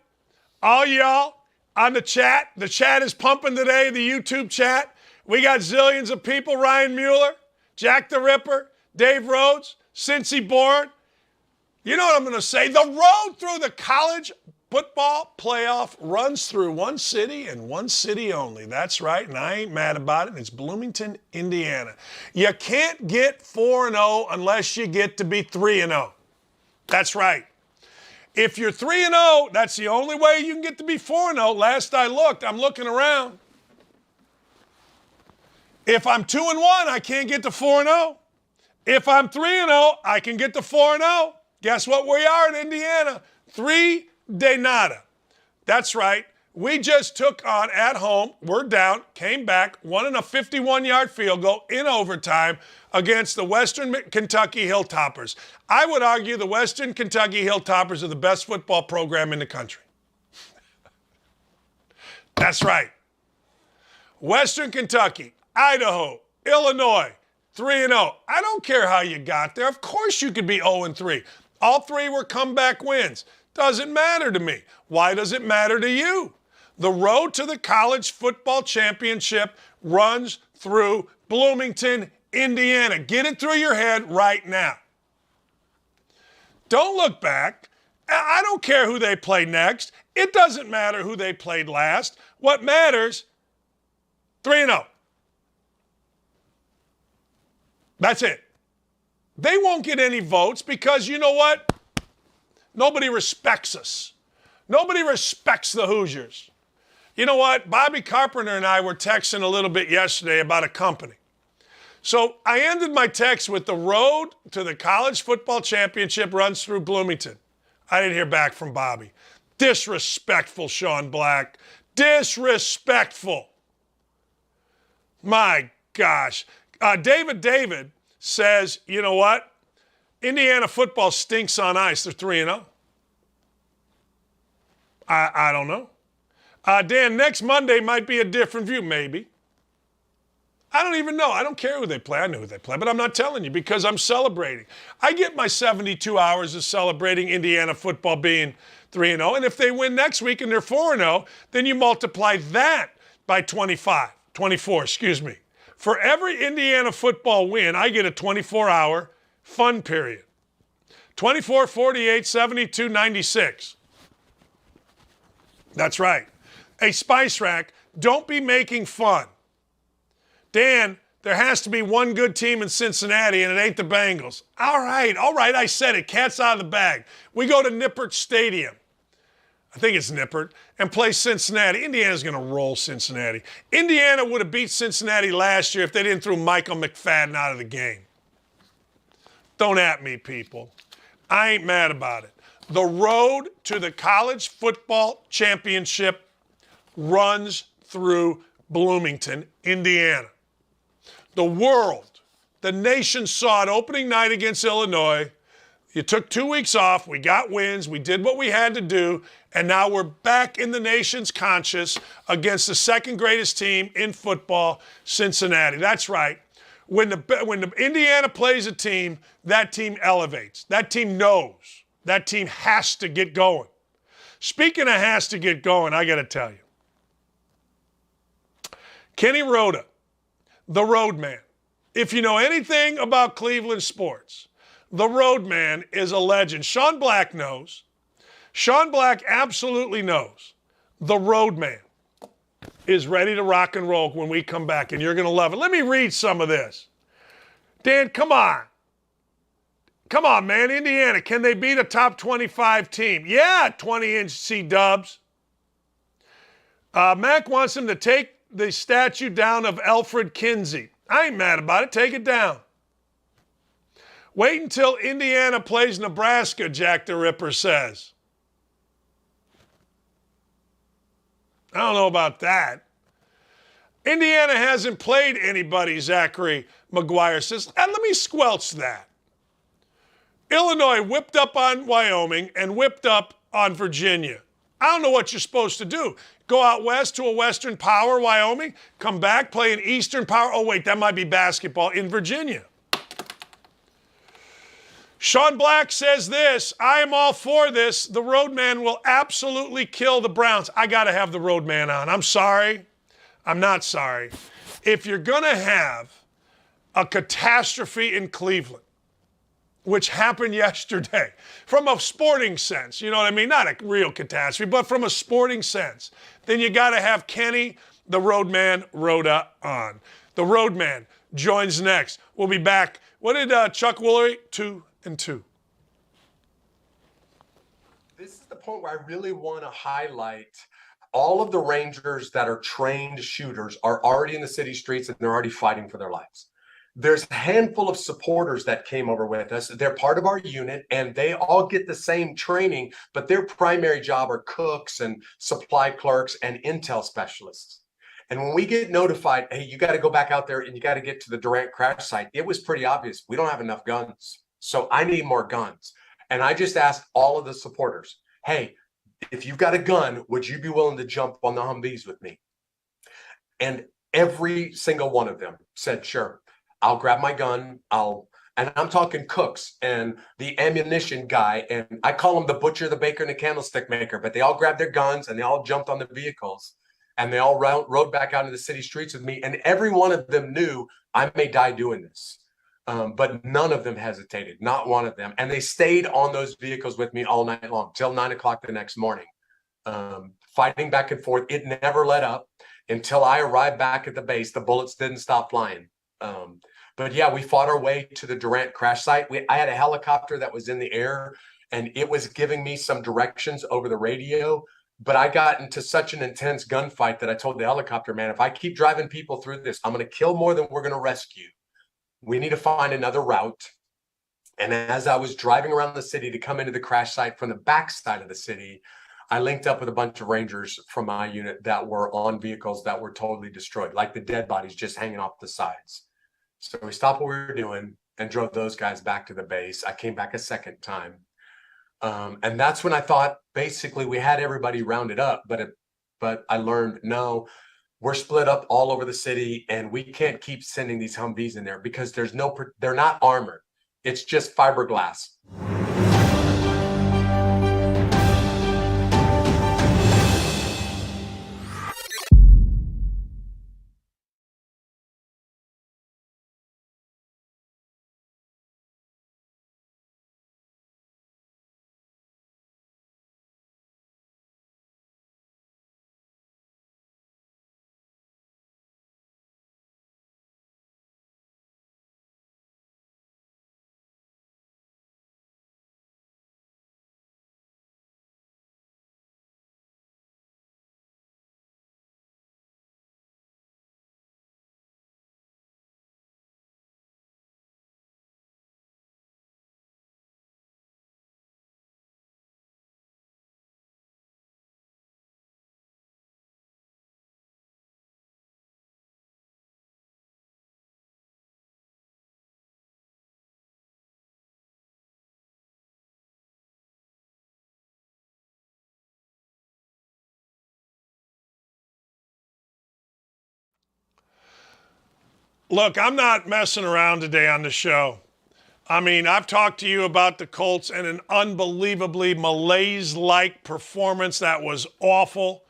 all y'all on the chat. The chat is pumping today, the YouTube chat. We got zillions of people. Ryan Mueller, Jack the Ripper, Dave Rhodes, Cincy Bourne. You know what I'm going to say. The road through the college football playoff runs through one city and one city only. That's right, and I ain't mad about it. It's Bloomington, Indiana. You can't get 4-0 unless you get to be 3-0. That's right. If you're 3-0, that's the only way you can get to be 4-0. Last I looked, I'm looking around. If I'm 2-1, I can't get to 4-0. If I'm 3-0, I can get to 4-0. Guess what we are in Indiana? 3 de nada. That's right. We just took on at home. We're down, came back, won in a 51-yard field goal in overtime against the Western Kentucky Hilltoppers. I would argue the Western Kentucky Hilltoppers are the best football program in the country. That's right. Western Kentucky, Idaho, Illinois, 3-0. I don't care how you got there. Of course you could be 0-3. All 3 were comeback wins. Doesn't matter to me. Why does it matter to you? The road to the college football championship runs through Bloomington, Indiana. Get it through your head right now. Don't look back. I don't care who they play next. It doesn't matter who they played last. What matters, 3-0. That's it. They won't get any votes because you know what? Nobody respects us. Nobody respects the Hoosiers. You know what? Bobby Carpenter and I were texting a little bit yesterday about a company. So I ended my text with the road to the college football championship runs through Bloomington. I didn't hear back from Bobby. Disrespectful, Sean Black. Disrespectful. My gosh. David says, you know what? Indiana football stinks on ice. They're 3-0. I don't know. Dan, next Monday might be a different view, maybe. I don't even know. I don't care who they play. I know who they play, but I'm not telling you because I'm celebrating. I get my 72 hours of celebrating Indiana football being 3-0, and if they win next week and they're 4-0, then you multiply that by 24, For every Indiana football win, I get a 24-hour fun period. 24, 48, 72, 96. That's right. A spice rack. Don't be making fun. Dan, there has to be one good team in Cincinnati, and it ain't the Bengals. All right, I said it. Cat's out of the bag. We go to Nippert Stadium. I think it's Nippert, and play Cincinnati. Indiana's going to roll Cincinnati. Indiana would have beat Cincinnati last year if they didn't throw Michael McFadden out of the game. Don't at me, people. I ain't mad about it. The road to the college football championship runs through Bloomington, Indiana. The world, the nation saw it opening night against Illinois. You took 2 weeks off. We got wins. We did what we had to do. And now we're back in the nation's conscious against the second greatest team in football, Cincinnati. That's right. When the Indiana plays a team, that team elevates. That team knows. That team has to get going. Speaking of has to get going, I got to tell you. Kenny Rhoda, the roadman. If you know anything about Cleveland sports, the roadman is a legend. Sean Black knows. Sean Black absolutely knows. The roadman is ready to rock and roll when we come back, and you're going to love it. Let me read some of this. Dan, come on. Come on, man. Indiana, can they beat a top 25 team? Yeah, 20-inch C-dubs. Mac wants him to take the statue down of Alfred Kinsey. I ain't mad about it. Take it down. Wait until Indiana plays Nebraska, Jack the Ripper says. I don't know about that. Indiana hasn't played anybody, Zachary McGuire says. And let me squelch that. Illinois whipped up on Wyoming and whipped up on Virginia. I don't know what you're supposed to do. Go out west to a Western Power, Wyoming, come back, play an Eastern Power. Oh, wait, that might be basketball in Virginia. Sean Black says this, I am all for this. The roadman will absolutely kill the Browns. I got to have the roadman on. I'm sorry. I'm not sorry. If you're going to have a catastrophe in Cleveland, which happened yesterday, from a sporting sense, you know what I mean? Not a real catastrophe, but from a sporting sense, then you got to have Kenny, the roadman, Rhoda on. The roadman joins next. We'll be back. What did Chuck Woolery? 2 and 2. This is the point where I really want to highlight all of the Rangers that are trained shooters are already in the city streets and they're already fighting for their lives. There's a handful of supporters that came over with us. They're part of our unit and they all get the same training, but their primary job are cooks and supply clerks and intel specialists. And when we get notified, hey, you got to go back out there and you got to get to the Durant crash site, it was pretty obvious. We don't have enough guns. So I need more guns. And I just asked all of the supporters, hey, if you've got a gun, would you be willing to jump on the Humvees with me? And every single one of them said, sure, I'll grab my gun. And I'm talking cooks and the ammunition guy. And I call him the butcher, the baker, and the candlestick maker. But they all grabbed their guns and they all jumped on the vehicles. And they all rode back out into the city streets with me. And every one of them knew I may die doing this. But none of them hesitated, not one of them. And they stayed on those vehicles with me all night long, till 9 o'clock the next morning, fighting back and forth. It never let up until I arrived back at the base. The bullets didn't stop flying. But yeah, we fought our way to the Durant crash site. I had a helicopter that was in the air and it was giving me some directions over the radio. But I got into such an intense gunfight that I told the helicopter, man, if I keep driving people through this, I'm going to kill more than we're going to rescue. We need to find another route. And as I was driving around the city to come into the crash site from the backside of the city, I linked up with a bunch of Rangers from my unit that were on vehicles that were totally destroyed, like the dead bodies just hanging off the sides. So we stopped what we were doing and drove those guys back to the base. I came back a second time. And that's when I thought, basically, we had everybody rounded up. But I learned, no, we're split up all over the city, and we can't keep sending these Humvees in there because they're not armored. It's just fiberglass. Look, I'm not messing around today on the show. I mean, I've talked to you about the Colts and an unbelievably malaise-like performance that was awful.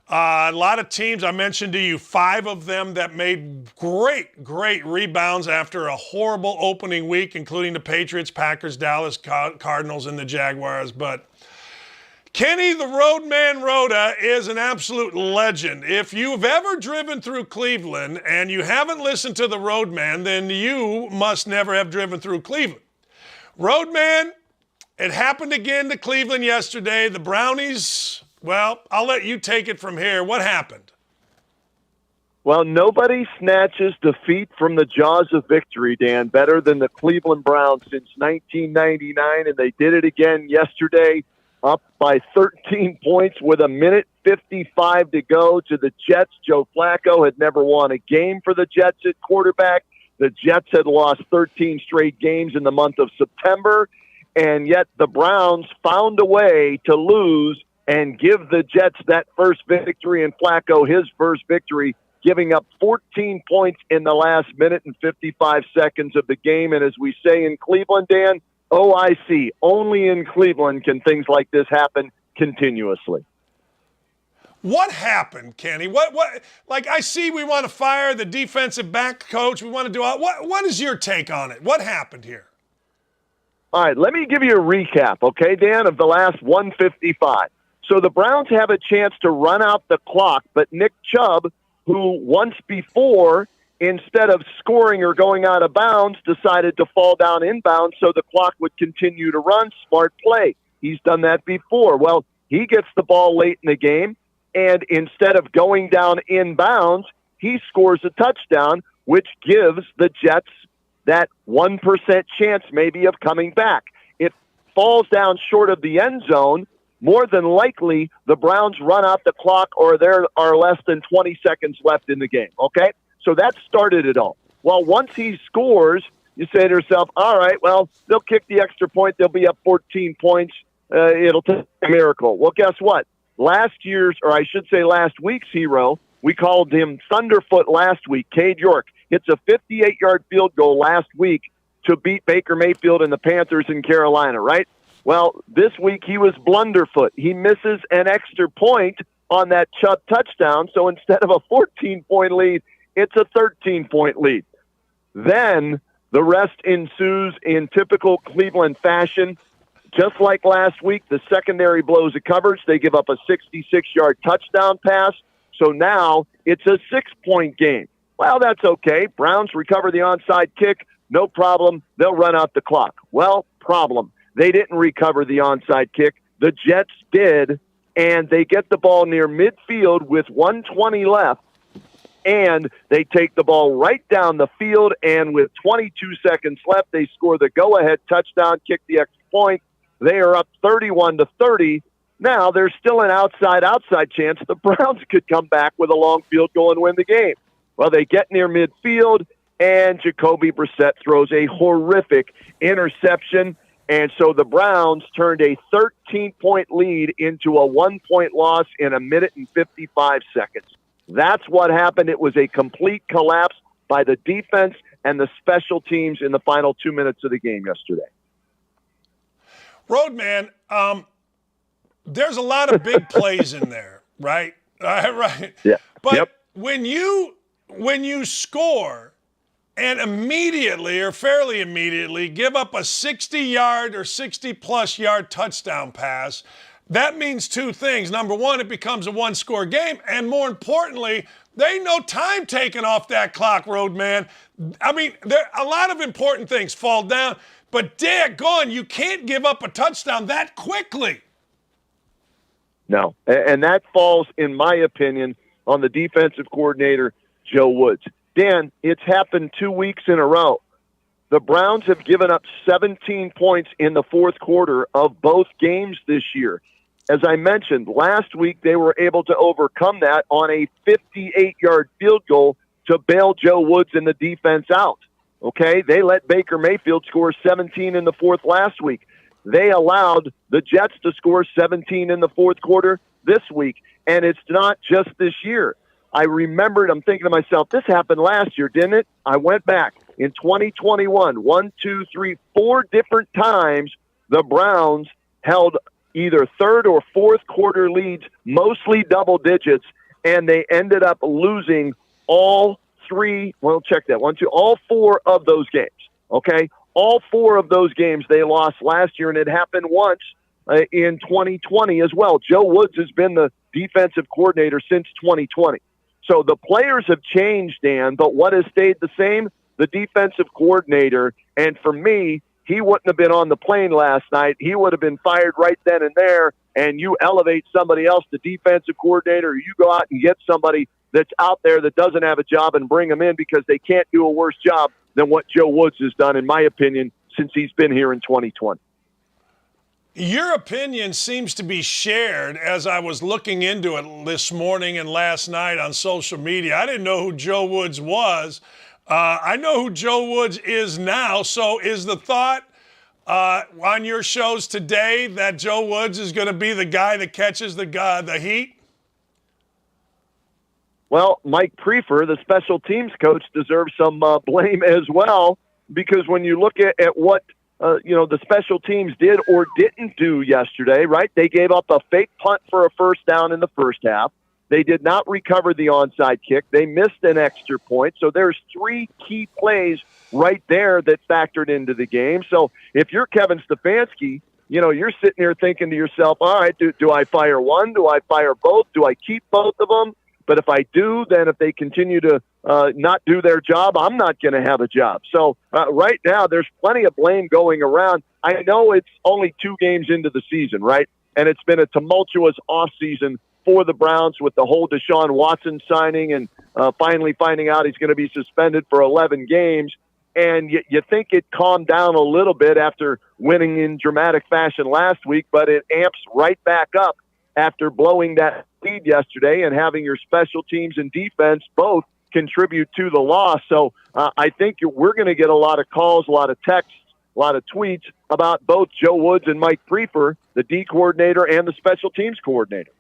A lot of teams, I mentioned to you 5 of them that made great rebounds after a horrible opening week, including the Patriots, Packers, Dallas Cardinals, and the Jaguars. But Kenny the Roadman Rhoda is an absolute legend. If you've ever driven through Cleveland and you haven't listened to the Roadman, then you must never have driven through Cleveland. Roadman, it happened again to Cleveland yesterday. The Brownies, well, I'll let you take it from here. What happened? Well, nobody snatches defeat from the jaws of victory, Dan, better than the Cleveland Browns since 1999, and they did it again yesterday. Up by 13 points with 1:55 to go to the Jets. Joe Flacco had never won a game for the Jets at quarterback. The Jets had lost 13 straight games in the month of September, and yet the Browns found a way to lose and give the Jets that first victory and Flacco his first victory, giving up 14 points in the last minute and 55 seconds of the game. And as we say in Cleveland, Dan, OIC, only in Cleveland can things like this happen continuously. What happened, Kenny? What? Like, I see we want to fire the defensive back coach. We want to do all. What is your take on it? What happened here? All right, let me give you a recap, okay, Dan, of the last 155. So the Browns have a chance to run out the clock, but Nick Chubb, who once before, instead of scoring or going out of bounds, decided to fall down inbounds so the clock would continue to run. Smart play. He's done that before. Well, he gets the ball late in the game, and instead of going down inbounds, he scores a touchdown, which gives the Jets that 1% chance maybe of coming back. It falls down short of the end zone. More than likely, the Browns run out the clock or there are less than 20 seconds left in the game, okay? So that started it all. Well, once he scores, you say to yourself, all right, well, they'll kick the extra point. They'll be up 14 points. It'll take a miracle. Well, guess what? Last week's hero, we called him Thunderfoot last week, Cade York, hits a 58-yard field goal last week to beat Baker Mayfield and the Panthers in Carolina, right? Well, this week he was Blunderfoot. He misses an extra point on that Chubb touchdown, so instead of a 14-point lead, it's a 13-point lead. Then the rest ensues in typical Cleveland fashion. Just like last week, the secondary blows a coverage. They give up a 66-yard touchdown pass. So now it's a 6-point game. Well, that's okay. Browns recover the onside kick. No problem. They'll run out the clock. Well, problem. They didn't recover the onside kick. The Jets did, and they get the ball near midfield with 1:20 left. And they take the ball right down the field, and with 22 seconds left, they score the go-ahead touchdown, kick the extra point. They are up 31-30. Now, there's still an outside chance the Browns could come back with a long field goal and win the game. Well, they get near midfield, and Jacoby Brissett throws a horrific interception. And so the Browns turned a 13-point lead into a 1-point loss in 1:55. That's what happened. It was a complete collapse by the defense and the special teams in the final 2 minutes of the game yesterday. Roadman, there's a lot of big plays in there, right? Right. Yeah. But when you score and immediately or fairly immediately give up a 60-yard or 60-plus yard touchdown pass, that means two things. Number one, it becomes a one-score game. And more importantly, there ain't no time taken off that clock, Roadman. I mean, a lot of important things fall down. But daggone, you can't give up a touchdown that quickly. No. And that falls, in my opinion, on the defensive coordinator, Joe Woods. Dan, it's happened 2 weeks in a row. The Browns have given up 17 points in the fourth quarter of both games this year. As I mentioned, last week they were able to overcome that on a 58-yard field goal to bail Joe Woods and the defense out. Okay? They let Baker Mayfield score 17 in the fourth last week. They allowed the Jets to score 17 in the fourth quarter this week. And it's not just this year. I remembered, I'm thinking to myself, this happened last year, didn't it? I went back in 2021, 1, 2, 3, 4 different times the Browns held either third or fourth quarter leads, mostly double digits, and they ended up losing all all 4 of those games, okay? All 4 of those games they lost last year, and it happened once in 2020 as well. Joe Woods has been the defensive coordinator since 2020. So the players have changed, Dan, but what has stayed the same? The defensive coordinator. And for me, he wouldn't have been on the plane last night. He would have been fired right then and there, and you elevate somebody else to defensive coordinator, or you go out and get somebody that's out there that doesn't have a job and bring them in because they can't do a worse job than what Joe Woods has done, in my opinion, since he's been here in 2020. Your opinion seems to be shared as I was looking into it this morning and last night on social media. I didn't know who Joe Woods was. I know who Joe Woods is now. So is the thought on your shows today that Joe Woods is going to be the guy that catches the heat? Well, Mike Prefer, the special teams coach, deserves some blame as well, because when you look at what the special teams did or didn't do yesterday, right? They gave up a fake punt for a first down in the first half. They did not recover the onside kick. They missed an extra point. So there's 3 key plays right there that factored into the game. So if you're Kevin Stefanski, you're sitting here thinking to yourself, all right, do I fire one? Do I fire both? Do I keep both of them? But if I do, then if they continue to not do their job, I'm not going to have a job. So right now, there's plenty of blame going around. I know it's only 2 games into the season, right? And it's been a tumultuous offseason for the Browns with the whole Deshaun Watson signing and finally finding out he's going to be suspended for 11 games. And you think it calmed down a little bit after winning in dramatic fashion last week, but it amps right back up after blowing that lead yesterday and having your special teams and defense both contribute to the loss. So I think we're going to get a lot of calls, a lot of texts, a lot of tweets about both Joe Woods and Mike Prefer, the D coordinator and the special teams coordinator.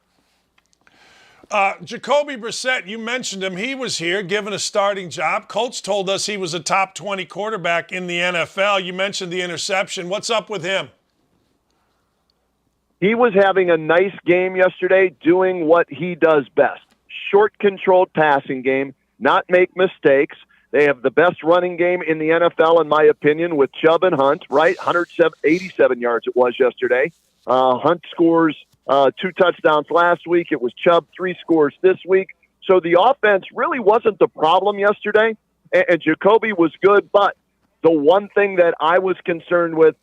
Jacoby Brissett, you mentioned him. He was here given a starting job. Colts told us he was a top 20 quarterback in the NFL. You mentioned the interception. What's up with him? He was having a nice game yesterday doing what he does best. Short, controlled passing game, not make mistakes. They have the best running game in the NFL, in my opinion, with Chubb and Hunt, right? 187 yards it was yesterday. Hunt scores 2 touchdowns last week. It was Chubb, 3 scores this week. So the offense really wasn't the problem yesterday, and Jacoby was good. But the one thing that I was concerned with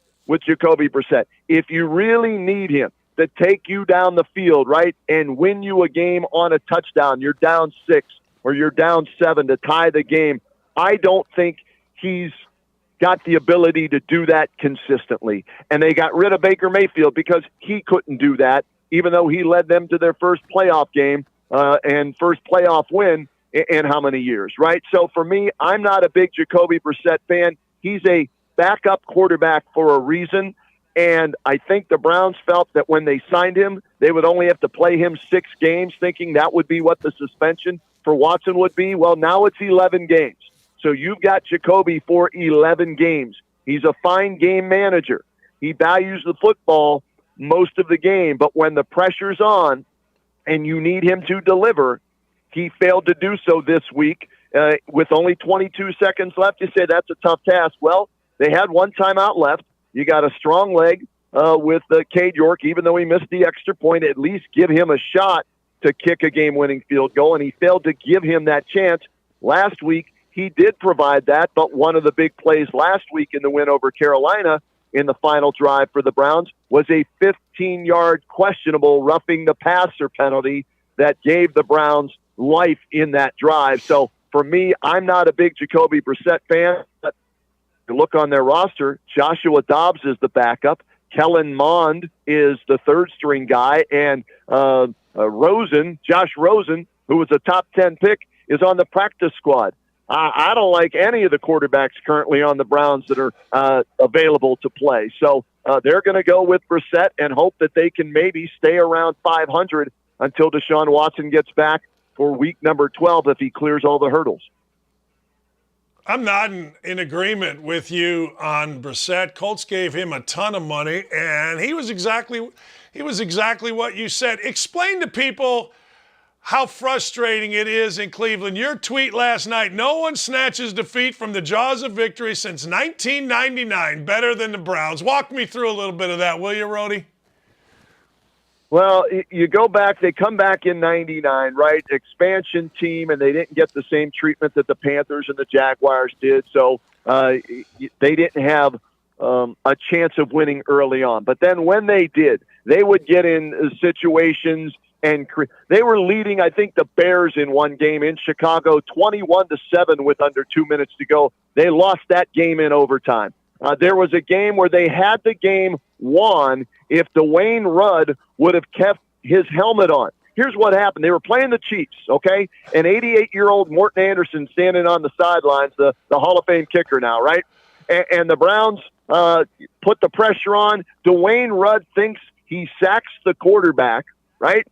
Jacoby Brissett, if you really need him to take you down the field, right, and win you a game on a touchdown, you're down 6 or you're down 7 to tie the game, I don't think he's got the ability to do that consistently. And they got rid of Baker Mayfield because he couldn't do that, even though he led them to their first playoff game and first playoff win in how many years, right? So for me, I'm not a big Jacoby Brissett fan. He's a backup quarterback for a reason, and I think the Browns felt that when they signed him, they would only have to play him 6 games, thinking that would be what the suspension for Watson would be. Well, now it's 11 games. So you've got Jacoby for 11 games. He's a fine game manager. He values the football most of the game, but when the pressure's on and you need him to deliver, he failed to do so this week with only 22 seconds left. You say that's a tough task. Well, they had 1 timeout left. You got a strong leg with Cade York, even though he missed the extra point, at least give him a shot to kick a game-winning field goal, and he failed to give him that chance. Last week, he did provide that, but one of the big plays last week in the win over Carolina in the final drive for the Browns was a 15-yard questionable roughing the passer penalty that gave the Browns life in that drive. So for me, I'm not a big Jacoby Brissett fan, but you look on their roster, Joshua Dobbs is the backup. Kellen Mond is the third-string guy, and Josh Rosen, who was a top 10 pick, is on the practice squad. I don't like any of the quarterbacks currently on the Browns that are available to play. So they're going to go with Brissett and hope that they can maybe stay around 500 until Deshaun Watson gets back for week number 12 if he clears all the hurdles. I'm not in agreement with you on Brissett. Colts gave him a ton of money, and he was exactly what you said. Explain to people how frustrating it is in Cleveland. Your tweet last night, no one snatches defeat from the jaws of victory since 1999 better than the Browns. Walk me through a little bit of that, will you, Rhodey? Well, you go back, they come back in 99, right? Expansion team, and they didn't get the same treatment that the Panthers and the Jaguars did. So they didn't have a chance of winning early on. But then when they did, they would get in situations, and they were leading, I think, the Bears in one game in Chicago, 21-7 with under 2 minutes to go. They lost that game in overtime. There was a game where they had the game won if Dwayne Rudd would have kept his helmet on. Here's what happened. They were playing the Chiefs, okay? An 88-year-old Morton Anderson standing on the sidelines, the Hall of Fame kicker now, right? And the Browns put the pressure on. Dwayne Rudd thinks he sacks the quarterback, right?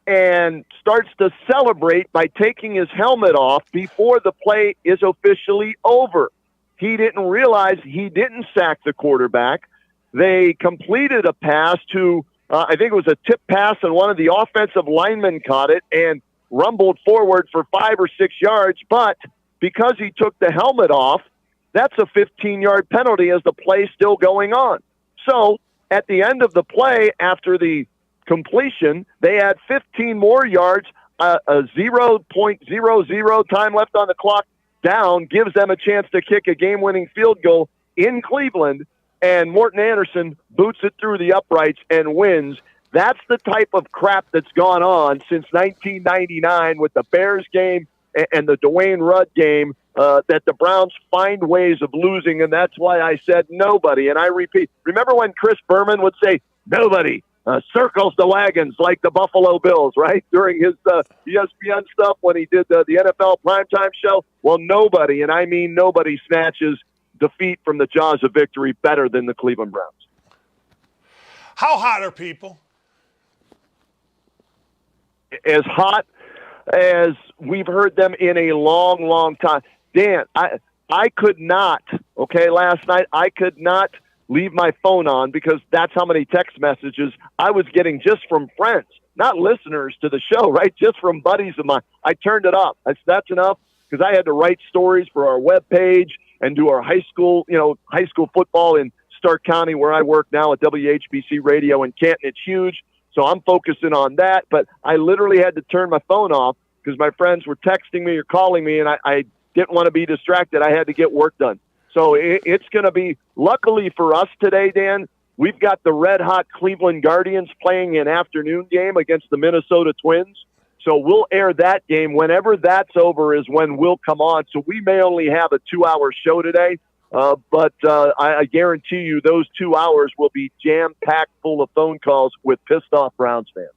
And starts to celebrate by taking his helmet off before the play is officially over. He didn't realize he didn't sack the quarterback. They completed a pass to, I think it was a tip pass, and one of the offensive linemen caught it and rumbled forward for 5 or 6 yards. But because he took the helmet off, that's a 15-yard penalty as the play's still going on. So at the end of the play, after the completion, they had 15 more yards, a 0.00 time left on the clock down, gives them a chance to kick a game-winning field goal in Cleveland, and Morton Anderson boots it through the uprights and wins. That's the type of crap that's gone on since 1999 with the Bears game and the Dwayne Rudd game, that the Browns find ways of losing, and that's why I said nobody. And I repeat, remember when Chris Berman would say, nobody circles the wagons like the Buffalo Bills, right? During his ESPN stuff when he did the NFL primetime show. Well, nobody, and I mean nobody, snatches defeat from the jaws of victory better than the Cleveland Browns. How hot are people? As hot as we've heard them in a long, long time. Dan, I could not, last night, I could not leave my phone on because that's how many text messages I was getting just from friends, not listeners to the show, right? Just from buddies of mine. I turned it off. That's enough because I had to write stories for our webpage and do our high school football in Stark County where I work now at WHBC Radio in Canton. It's huge. So I'm focusing on that, but I literally had to turn my phone off because my friends were texting me or calling me, and I didn't want to be distracted. I had to get work done. So it's going to be, luckily for us today, Dan, we've got the red-hot Cleveland Guardians playing an afternoon game against the Minnesota Twins. So we'll air that game. Whenever that's over is when we'll come on. So we may only have a 2-hour show today, but I guarantee you those 2 hours will be jam-packed full of phone calls with pissed-off Browns fans.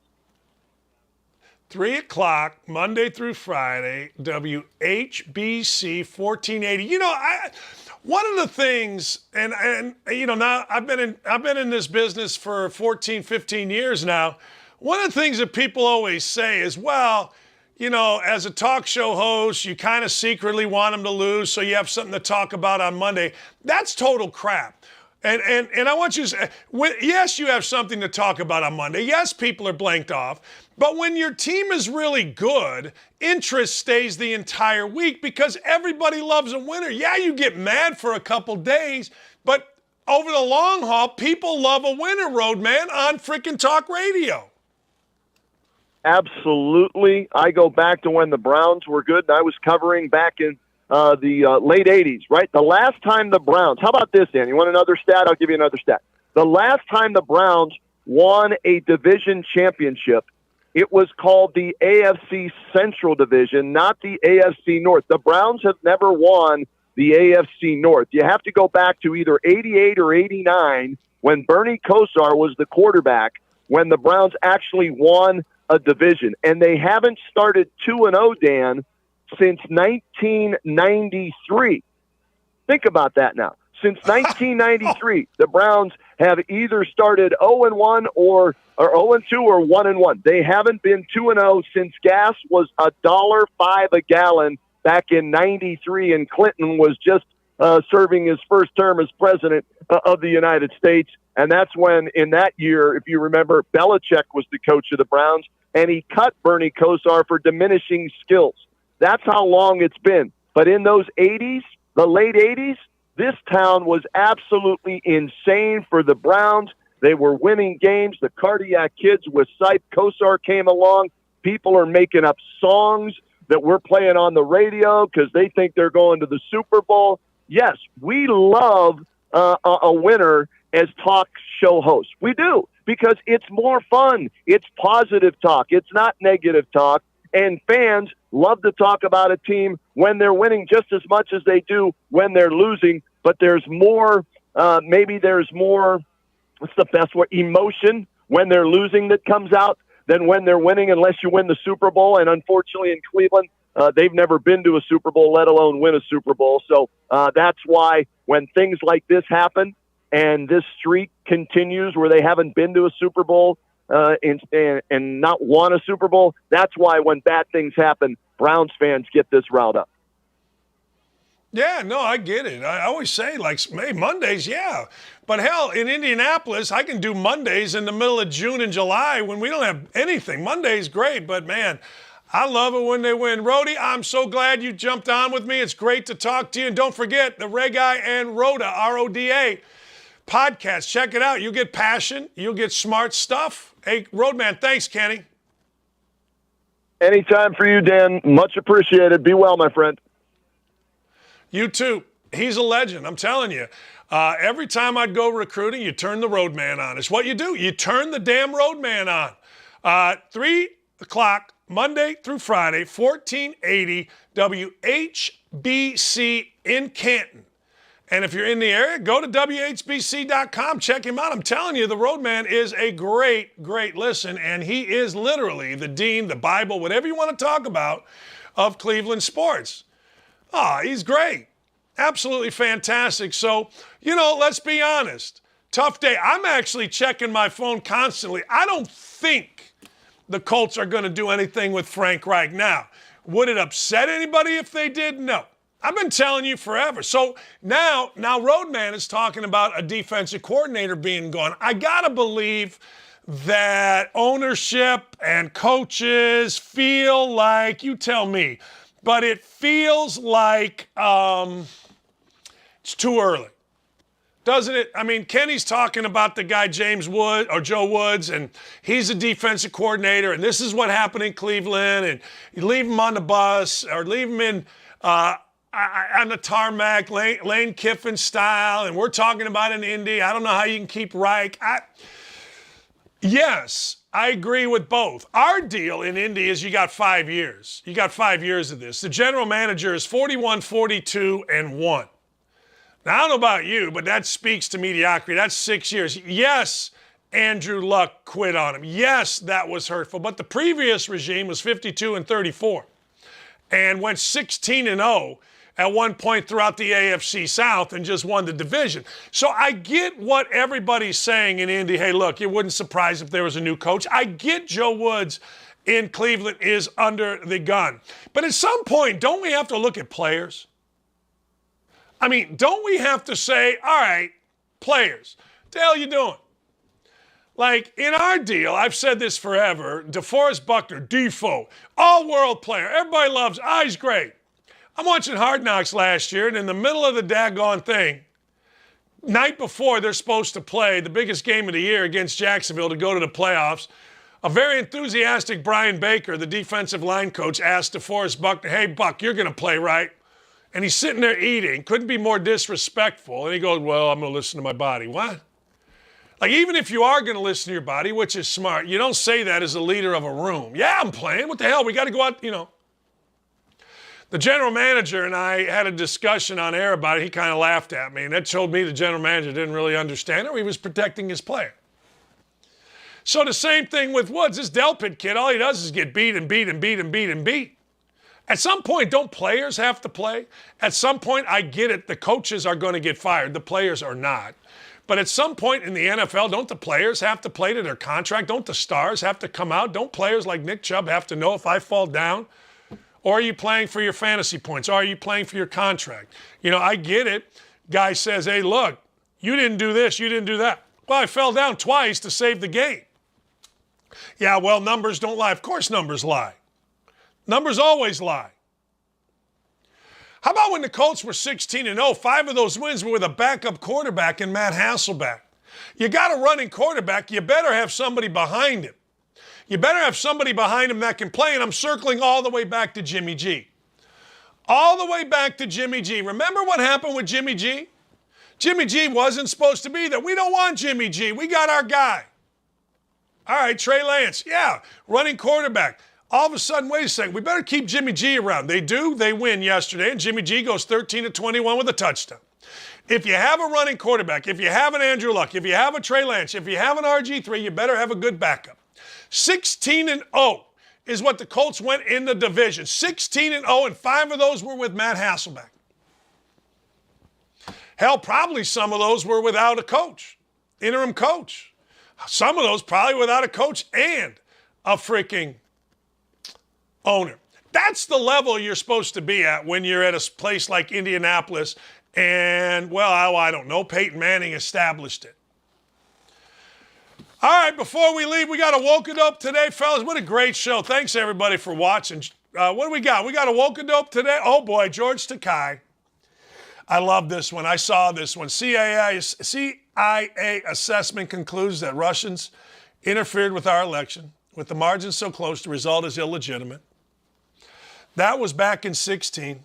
3 o'clock, Monday through Friday, WHBC 1480. You know, one of the things, and you know, now I've been in this business for 14, 15 years now. One of the things that people always say is, well, you know, as a talk show host, you kind of secretly want them to lose so you have something to talk about on Monday. That's total crap. And I want you to say, yes, you have something to talk about on Monday. Yes, people are blanked off. But when your team is really good, interest stays the entire week because everybody loves a winner. Yeah, you get mad for a couple days, but over the long haul, people love a winner, Roadman, on freaking talk radio. Absolutely. I go back to when the Browns were good, and I was covering back in the late 80s, right? The last time the Browns, how about this, Dan? You want another stat? I'll give you another stat. The last time the Browns won a division championship, it was called the AFC Central Division, not the AFC North. The Browns have never won the AFC North. You have to go back to either 88 or 89 when Bernie Kosar was the quarterback when the Browns actually won a division. And they haven't started 2-0, Dan, since 1993. Think about that now. Since 1993, the Browns have either started 0-1 or 0-2 or 1-1. They haven't been 2-0 since gas was $1.05 a gallon back in '93, and Clinton was just serving his first term as president of the United States. And that's when, in that year, if you remember, Belichick was the coach of the Browns, and he cut Bernie Kosar for diminishing skills. That's how long it's been. But in those 80s, the late 80s, this town was absolutely insane for the Browns. They were winning games. The Cardiac Kids with Sipe Kosar came along. People are making up songs that we're playing on the radio because they think they're going to the Super Bowl. Yes, we love a winner as talk show host. We do, because it's more fun. It's positive talk. It's not negative talk. And fans love to talk about a team when they're winning just as much as they do when they're losing. But there's more, maybe there's more, what's the best word, emotion when they're losing that comes out than when they're winning, unless you win the Super Bowl. And unfortunately in Cleveland, they've never been to a Super Bowl, let alone win a Super Bowl. So that's why when things like this happen and this streak continues where they haven't been to a Super Bowl and not won a Super Bowl, that's why when bad things happen, Browns fans get this riled up. Yeah, no, I get it. I always say, like, hey, Mondays, yeah. But hell, in Indianapolis, I can do Mondays in the middle of June and July when we don't have anything. Monday's great, but man, I love it when they win. Rhodey, I'm so glad you jumped on with me. It's great to talk to you. And don't forget the Regai and Rhoda, R-O-D-A, podcast. Check it out. You'll get passion. You'll get smart stuff. Hey, Roadman, thanks, Kenny. Anytime for you, Dan. Much appreciated. Be well, my friend. You too. He's a legend, I'm telling you. Every time I'd go recruiting, you turn the Roadman on. It's what you do. You turn the damn Roadman on. 3 o'clock, Monday through Friday, 1480 WHBC in Canton. And if you're in the area, go to WHBC.com. Check him out. I'm telling you, the Roadman is a great, great listen, and he is literally the dean, the Bible, whatever you want to talk about, of Cleveland sports. Oh, he's great. Absolutely fantastic. So, let's be honest. Tough day. I'm actually checking my phone constantly. I don't think the Colts are going to do anything with Frank Reich. Now, would it upset anybody if they did? No. I've been telling you forever. So now Roadman is talking about a defensive coordinator being gone. I got to believe that ownership and coaches feel like, you tell me, but it feels like it's too early. Doesn't it? I mean, Kenny's talking about the guy James Wood or Joe Woods, and he's a defensive coordinator, and this is what happened in Cleveland, and you leave him on the bus or leave him in on the tarmac, Lane Kiffin style, and we're talking about an Indy. I don't know how you can keep Reich. Yes, I agree with both. Our deal in Indy is you got 5 years. You got 5 years of this. The general manager is 41, 42, and 1. Now, I don't know about you, but that speaks to mediocrity. That's 6 years. Yes, Andrew Luck quit on him. Yes, that was hurtful. But the previous regime was 52 and 34 and went 16-0 at one point throughout the AFC South and just won the division. So I get what everybody's saying in Indy. Hey, look, it wouldn't surprise if there was a new coach. I get Joe Woods in Cleveland is under the gun. But at some point, don't we have to look at players? I mean, don't we have to say, all right, players, what the hell are you doing? Like, in our deal, I've said this forever, DeForest Buckner, Defoe, all-world player. Everybody loves, he's great. I'm watching Hard Knocks last year, and in the middle of the daggone thing, night before they're supposed to play the biggest game of the year against Jacksonville to go to the playoffs, a very enthusiastic Brian Baker, the defensive line coach, asked DeForest Buckner, hey, Buck, you're going to play, right? And he's sitting there eating, couldn't be more disrespectful. And he goes, well, I'm going to listen to my body. What? Like, even if you are going to listen to your body, which is smart, you don't say that as a leader of a room. Yeah, I'm playing. What the hell? We got to go out, The general manager and I had a discussion on air about it. He kind of laughed at me, and that told me the general manager didn't really understand it, or he was protecting his player. So the same thing with Woods. This Delpit kid, all he does is get beat and beat and beat and beat and beat. At some point, don't players have to play? At some point, I get it. The coaches are going to get fired. The players are not. But at some point in the NFL, don't the players have to play to their contract? Don't the stars have to come out? Don't players like Nick Chubb have to know if I fall down? Or are you playing for your fantasy points? Or are you playing for your contract? You know, I get it. Guy says, hey, look, you didn't do this, you didn't do that. Well, I fell down twice to save the game. Yeah, well, numbers don't lie. Of course numbers lie. Numbers always lie. How about when the Colts were 16-0, 5 of those wins were with a backup quarterback in Matt Hasselbeck? You got a running quarterback, you better have somebody behind him. You better have somebody behind him that can play, and I'm circling all the way back to Jimmy G. All the way back to Jimmy G. Remember what happened with Jimmy G? Jimmy G wasn't supposed to be there. We don't want Jimmy G. We got our guy. All right, Trey Lance. Yeah, running quarterback. All of a sudden, wait a second, we better keep Jimmy G around. They do, they win yesterday, and Jimmy G goes 13-21 with a touchdown. If you have a running quarterback, if you have an Andrew Luck, if you have a Trey Lance, if you have an RG3, you better have a good backup. 16-0 is what the Colts went in the division. 16-0, and 5 of those were with Matt Hasselbeck. Hell, probably some of those were without a coach, interim coach. Some of those probably without a coach and a freaking owner. That's the level you're supposed to be at when you're at a place like Indianapolis and, well, I don't know, Peyton Manning established it. All right, before we leave, we got a Woke It Up today, fellas. What a great show. Thanks, everybody, for watching. What do we got? We got a Woke It Up today. Oh, boy, George Takei. I love this one. I saw this one. CIA assessment concludes that Russians interfered with our election. With the margin so close, the result is illegitimate. That was back in 2016.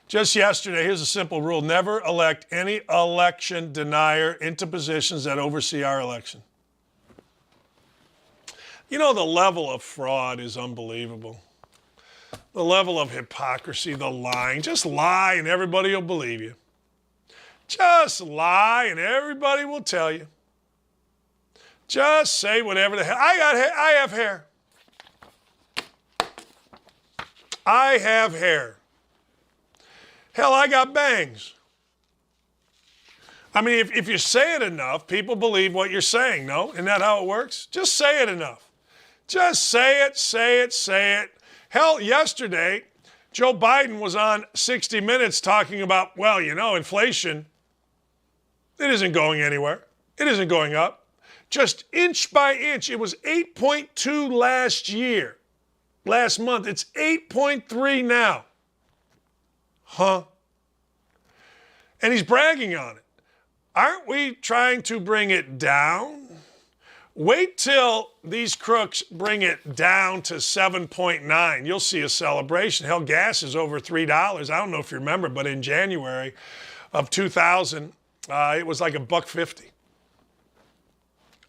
Just yesterday, here's a simple rule. Never elect any election denier into positions that oversee our election. You know, the level of fraud is unbelievable. The level of hypocrisy, the lying. Just lie and everybody will believe you. Just lie and everybody will tell you. Just say whatever the hell. I have hair. I have hair. Hell, I got bangs. I mean, if you say it enough, people believe what you're saying, no? Isn't that how it works? Just say it enough. Just say it, say it, say it. Hell, yesterday, Joe Biden was on 60 Minutes talking about, well, you know, inflation, it isn't going anywhere. It isn't going up. Just inch by inch. It was 8.2 last month. It's 8.3 now. Huh? And he's bragging on it. Aren't we trying to bring it down? Wait till these crooks bring it down to 7.9. You'll see a celebration. Hell, gas is over $3. I don't know if you remember, but in January of 2000, it was like $1.50.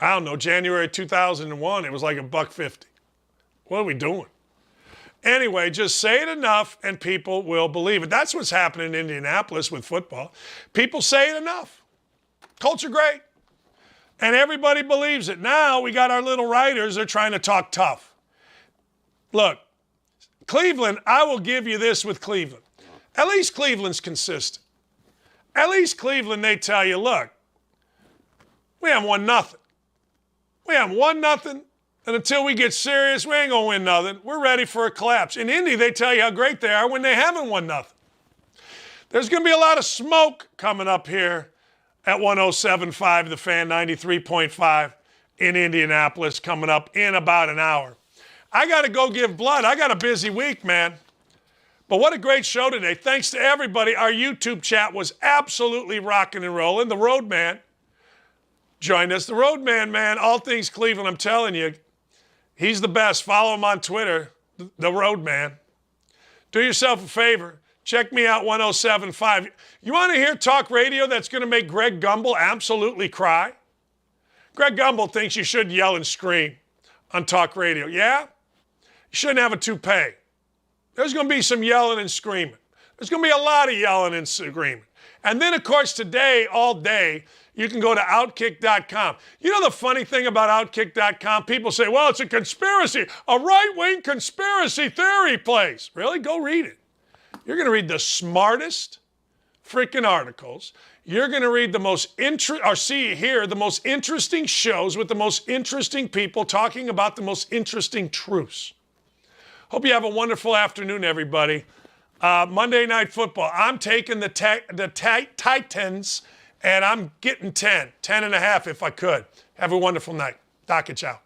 I don't know, January 2001, it was like $1.50. What are we doing? Anyway, just say it enough and people will believe it. That's what's happening in Indianapolis with football. People say it enough. Colts are great. And everybody believes it. Now we got our little writers, they're trying to talk tough. Look, Cleveland, I will give you this with Cleveland. At least Cleveland's consistent. At least Cleveland, they tell you, look, we haven't won nothing. We haven't won nothing. And until we get serious, we ain't going to win nothing. We're ready for a collapse. In Indy, they tell you how great they are when they haven't won nothing. There's going to be a lot of smoke coming up here at 107.5, The Fan, 93.5 in Indianapolis, coming up in about an hour. I got to go give blood. I got a busy week, man. But what a great show today. Thanks to everybody. Our YouTube chat was absolutely rocking and rolling. The Roadman joined us. The Roadman, man, all things Cleveland, I'm telling you, he's the best. Follow him on Twitter, The Roadman. Do yourself a favor. Check me out, 107.5. You want to hear talk radio that's going to make Greg Gumbel absolutely cry? Greg Gumbel thinks you should yell and scream on talk radio. Yeah? You shouldn't have a toupee. There's going to be some yelling and screaming. There's going to be a lot of yelling and screaming. And then, of course, today, all day, you can go to Outkick.com. You know the funny thing about Outkick.com? People say, well, it's a conspiracy, a right-wing conspiracy theory place. Really? Go read it. You're going to read the smartest freaking articles. you're going to read the most hear the most interesting shows with the most interesting people talking about the most interesting truths. Hope you have a wonderful afternoon, everybody. Monday Night Football. I'm taking the Titans, and I'm getting 10 and a half if I could. Have a wonderful night. Doc it out.